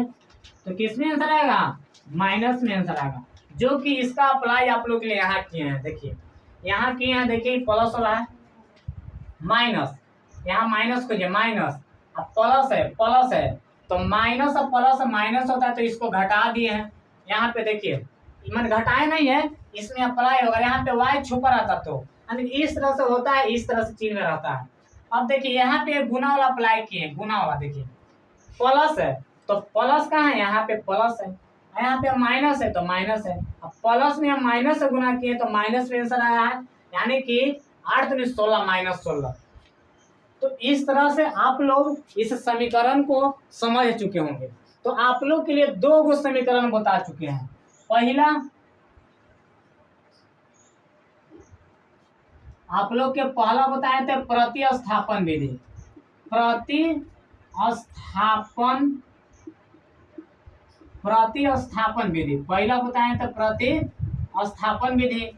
तो किस में आंसर आएगा, माइनस में आंसर आएगा। जो कि इसका अप्लाई आप लोग के लिए यहाँ किए हैं, देखिए यहाँ किए हैं, देखिए प्लस वाला है माइनस, यहाँ माइनस खोजिए माइनस, अब प्लस है तो माइनस और प्लस माइनस होता है तो इसको घटा दिए हैं। यहाँ पे देखिए मन घटाए नहीं है, इसमें अप्लाई होगा, यहाँ पे y छुपा रहता तो इस तरह से होता है, इस तरह से चिन्ह में रहता है। अब देखिए यहाँ पे गुना वाला अप्लाई किए, गुना वाला देखिए प्लस है तो प्लस कहाँ है, यहाँ पे प्लस है, यहाँ पे माइनस है तो माइनस है। अब प्लस में हम माइनस से गुना किए तो माइनस में आंसर आया है, यानी कि 8 दूनी 16 माइनस 16। तो इस तरह से आप लोग इस समीकरण को समझ चुके होंगे। तो आप लोग के लिए 2 गो समीकरण बता चुके हैं। पहला आप लोग के पहला बताए थे प्रतिस्थापन विधि, प्रतिस्थापन विधि पहला बताए थे प्रतिस्थापन विधि,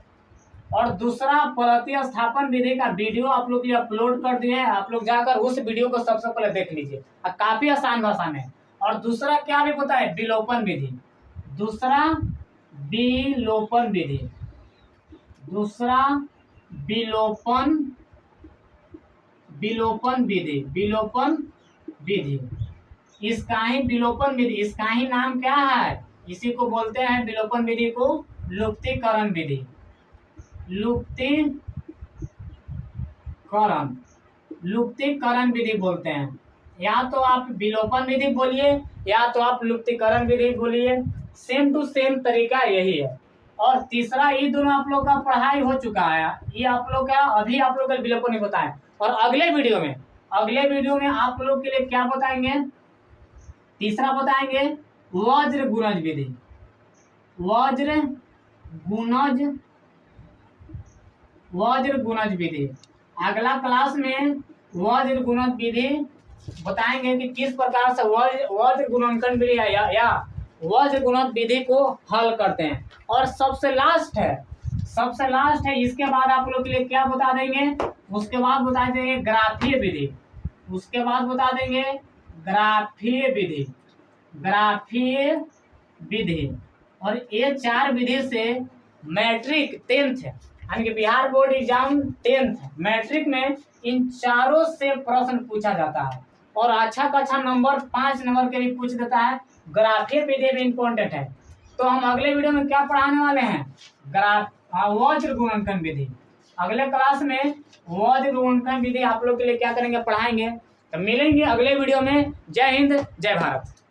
और दूसरा प्रतिस्थापन विधि का वीडियो आप लोग के लिए अपलोड कर दिए हैं, आप लोग जाकर उस वीडियो को सबसे पहले देख लीजिए, काफी आसान भाषा में। और दूसरा क्या भी बताए, विलोपन विधि, दूसरा विलोपन विधि, दूसरा विलोपन विधि, इसका ही विलोपन विधि, इसका ही नाम क्या है, इसी को बोलते हैं विलोपन विधि को लुप्तीकरण विधि, लुप्तीकरण विधि बोलते हैं। या तो आप विलोपन विधि बोलिए या तो आप लुप्तीकरण विधि बोलिए, सेम टू सेम तरीका यही है। और तीसरा ये दोनों आप लोग का पढ़ाई हो चुका है, ये आप लोग का अभी आप लोग का विलोपन नहीं बताए। और अगले वीडियो में आप लोग के लिए क्या बताएंगे, तीसरा बताएंगे वज्र गुणज विधि, वज्र गुणज विधि। अगला क्लास में वज्र गुणज विधि बताएंगे कि किस प्रकार से वज्र गुणनखंड विधि या वज्र गुणज विधि को हल करते हैं। और सबसे लास्ट है, इसके बाद आप लोग के लिए क्या बता देंगे, उसके बाद बता देंगे ग्राफीय विधि, उसके बाद बता देंगे ग्राफीय विधि। और ये 4 विधि से मैट्रिक 10th यानी कि Bihar board exam 10th matric में इन चारों से प्रश्न पूछा जाता है, और अच्छा खासा नंबर 5 नंबर के भी पूछ देता है। ग्राफीय विधि भी इम्पोर्टेंट है। तो हम अगले वीडियो में क्या पढ़ाने वाले हैं, वज्र गुणनखंड विधि। अगले क्लास में वज्र गुणनखंड विधि आप लोग के लिए क्या करेंगे, पढ़ाएंगे। तो मिलेंगे अगले वीडियो में। जय हिंद, जय भारत।